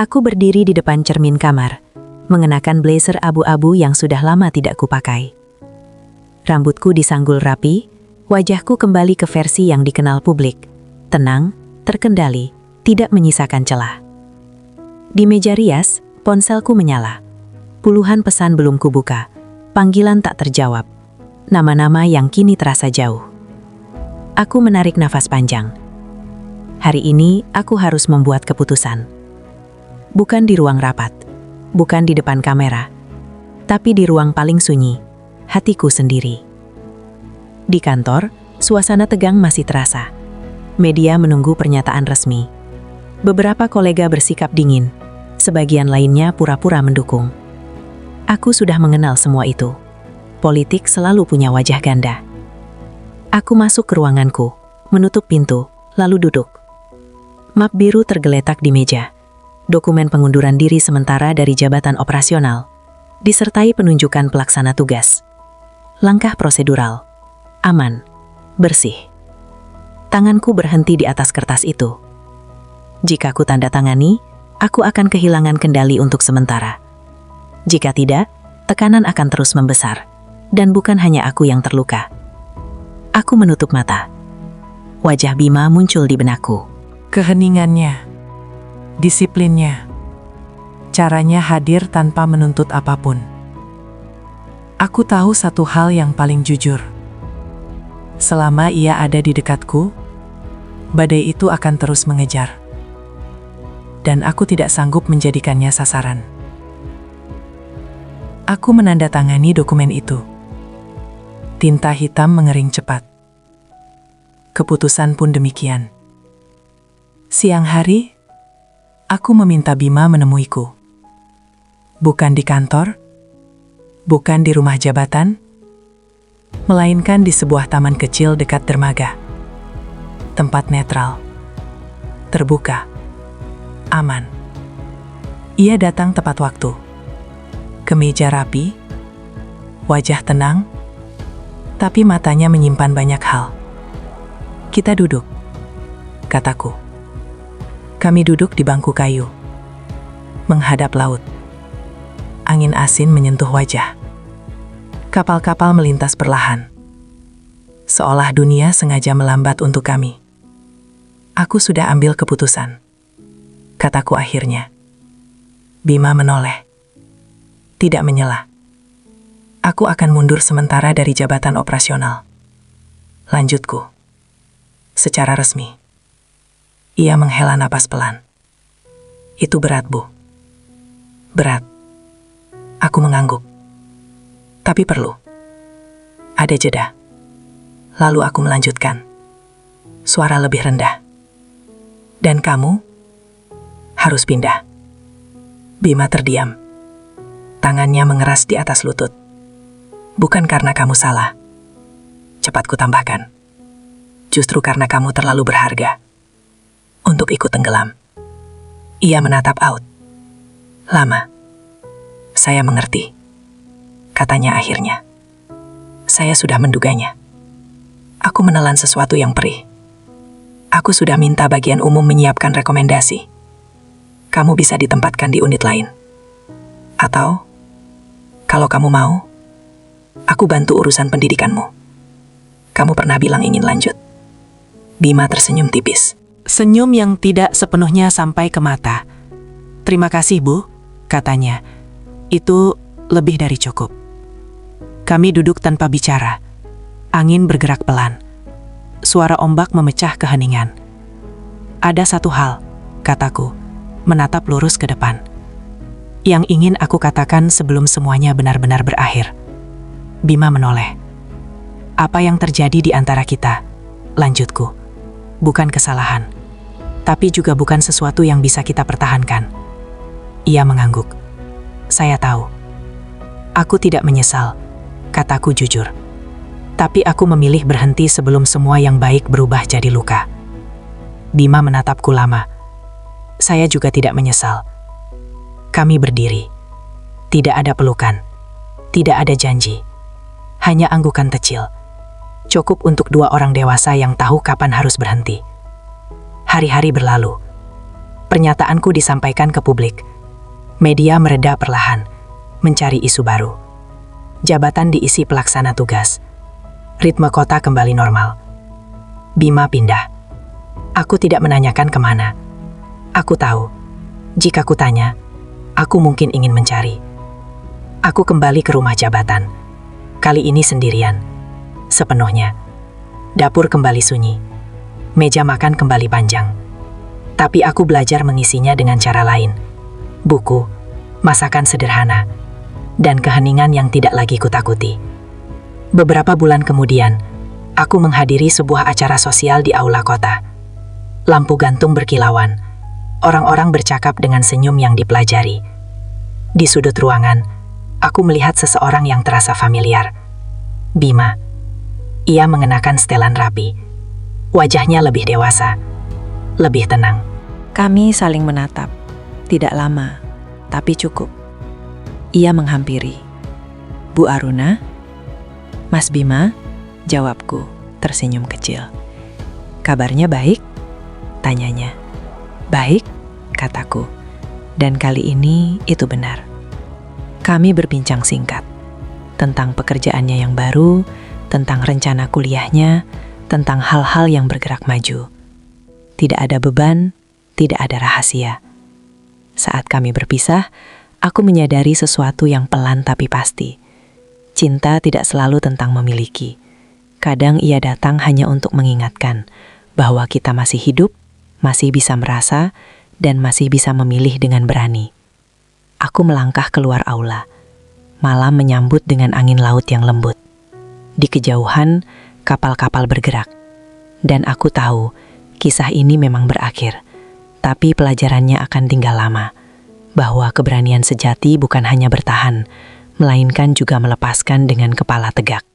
Speaker 1: Aku berdiri di depan cermin kamar, mengenakan blazer abu-abu yang sudah lama tidak kupakai. Rambutku disanggul rapi, wajahku kembali ke versi yang dikenal publik, tenang, terkendali, tidak menyisakan celah. Di meja rias, ponselku menyala. Puluhan pesan belum kubuka, panggilan tak terjawab, nama-nama yang kini terasa jauh. Aku menarik nafas panjang. Hari ini aku harus membuat keputusan. Bukan di ruang rapat, bukan di depan kamera, tapi di ruang paling sunyi, hatiku sendiri. Di kantor, suasana tegang masih terasa. Media menunggu pernyataan resmi. Beberapa kolega bersikap dingin, sebagian lainnya pura-pura mendukung. Aku sudah mengenal semua itu. Politik selalu punya wajah ganda. Aku masuk ke ruanganku, menutup pintu, lalu duduk. Map biru tergeletak di meja. Dokumen pengunduran diri sementara dari jabatan operasional, disertai penunjukan pelaksana tugas. Langkah prosedural, aman, bersih. Tanganku berhenti di atas kertas itu. Jika aku tanda tangani, aku akan kehilangan kendali untuk sementara. Jika tidak, tekanan akan terus membesar, dan bukan hanya aku yang terluka. Aku menutup mata. Wajah Bima muncul di benakku.
Speaker 6: Keheningannya, disiplinnya, caranya hadir tanpa menuntut apapun. Aku tahu satu hal yang paling jujur. Selama ia ada di dekatku, badai itu akan terus mengejar. Dan aku tidak sanggup menjadikannya sasaran. Aku menandatangani dokumen itu. Tinta hitam mengering cepat. Keputusan pun demikian. Siang hari, aku meminta Bima menemuiku. Bukan di kantor, bukan di rumah jabatan, melainkan di sebuah taman kecil dekat dermaga. Tempat netral, terbuka, aman. Ia datang tepat waktu. Kemeja rapi, wajah tenang, tapi matanya menyimpan banyak hal. Kita duduk, kataku. Kami duduk di bangku kayu, menghadap laut. Angin asin menyentuh wajah. Kapal-kapal melintas perlahan. Seolah dunia sengaja melambat untuk kami. Aku sudah ambil keputusan, kataku akhirnya. Bima menoleh. Tidak menyela. Aku akan mundur sementara dari jabatan operasional. Lanjutku. Secara resmi. Ia menghela napas pelan. Itu berat, Bu. Berat. Aku mengangguk. Tapi perlu. Ada jeda. Lalu aku melanjutkan. Suara lebih rendah. Dan kamu harus pindah. Bima terdiam. Tangannya mengeras di atas lutut. Bukan karena kamu salah. Cepat kutambahkan. Justru karena kamu terlalu berharga untuk ikut tenggelam. Ia menatap Out. Lama. Saya mengerti. Katanya akhirnya. Saya sudah menduganya. Aku menelan sesuatu yang perih. Aku sudah minta bagian umum menyiapkan rekomendasi. Kamu bisa ditempatkan di unit lain. Atau, kalau kamu mau, aku bantu urusan pendidikanmu. Kamu pernah bilang ingin lanjut. Bima tersenyum tipis. Senyum yang tidak sepenuhnya sampai ke mata. Terima kasih, Bu, katanya. Itu lebih dari cukup. Kami duduk tanpa bicara. Angin bergerak pelan. Suara ombak memecah keheningan. Ada satu hal, kataku, menatap lurus ke depan, yang ingin aku katakan sebelum semuanya benar-benar berakhir.
Speaker 5: Bima menoleh. Apa yang terjadi di antara kita? Lanjutku. Bukan kesalahan, tapi juga bukan sesuatu yang bisa kita pertahankan. Ia mengangguk. Saya tahu. Aku tidak menyesal, kataku jujur. Tapi aku memilih berhenti sebelum semua yang baik berubah jadi luka. Bima menatapku lama. Saya juga tidak menyesal. Kami berdiri. Tidak ada pelukan. Tidak ada janji. Hanya anggukan kecil. Cukup untuk dua orang dewasa yang tahu kapan harus berhenti. Hari-hari berlalu. Pernyataanku disampaikan ke publik. Media mereda perlahan, mencari isu baru. Jabatan diisi pelaksana tugas. Ritme kota kembali normal. Bima pindah. Aku tidak menanyakan kemana. Aku tahu, jika kutanya, aku mungkin ingin mencari. Aku kembali ke rumah jabatan. Kali ini sendirian. Sepenuhnya. Dapur kembali sunyi. Meja makan kembali panjang. Tapi aku belajar mengisinya dengan cara lain. Buku, masakan sederhana, dan keheningan yang tidak lagi kutakuti. Beberapa bulan kemudian, aku menghadiri sebuah acara sosial di aula kota. Lampu gantung berkilauan. Orang-orang bercakap dengan senyum yang dipelajari. Di sudut ruangan, aku melihat seseorang yang terasa familiar. Bima. Ia mengenakan setelan rapi. Wajahnya lebih dewasa, lebih tenang.
Speaker 1: Kami saling menatap. Tidak lama, tapi cukup. Ia menghampiri. Bu Aruna? Mas Bima? Jawabku, tersenyum kecil. Kabarnya baik? Tanyanya. Baik, kataku. Dan kali ini itu benar. Kami berbincang singkat. Tentang pekerjaannya yang baru, tentang rencana kuliahnya, tentang hal-hal yang bergerak maju. Tidak ada beban, tidak ada rahasia. Saat kami berpisah, aku menyadari sesuatu yang pelan tapi pasti. Cinta tidak selalu tentang memiliki. Kadang ia datang hanya untuk mengingatkan bahwa kita masih hidup, masih bisa merasa, dan masih bisa memilih dengan berani. Aku melangkah keluar aula. Malam menyambut dengan angin laut yang lembut. Di kejauhan, kapal-kapal bergerak. Dan aku tahu, kisah ini memang berakhir. Tapi pelajarannya akan tinggal lama. Bahwa keberanian sejati bukan hanya bertahan, melainkan juga melepaskan dengan kepala tegak.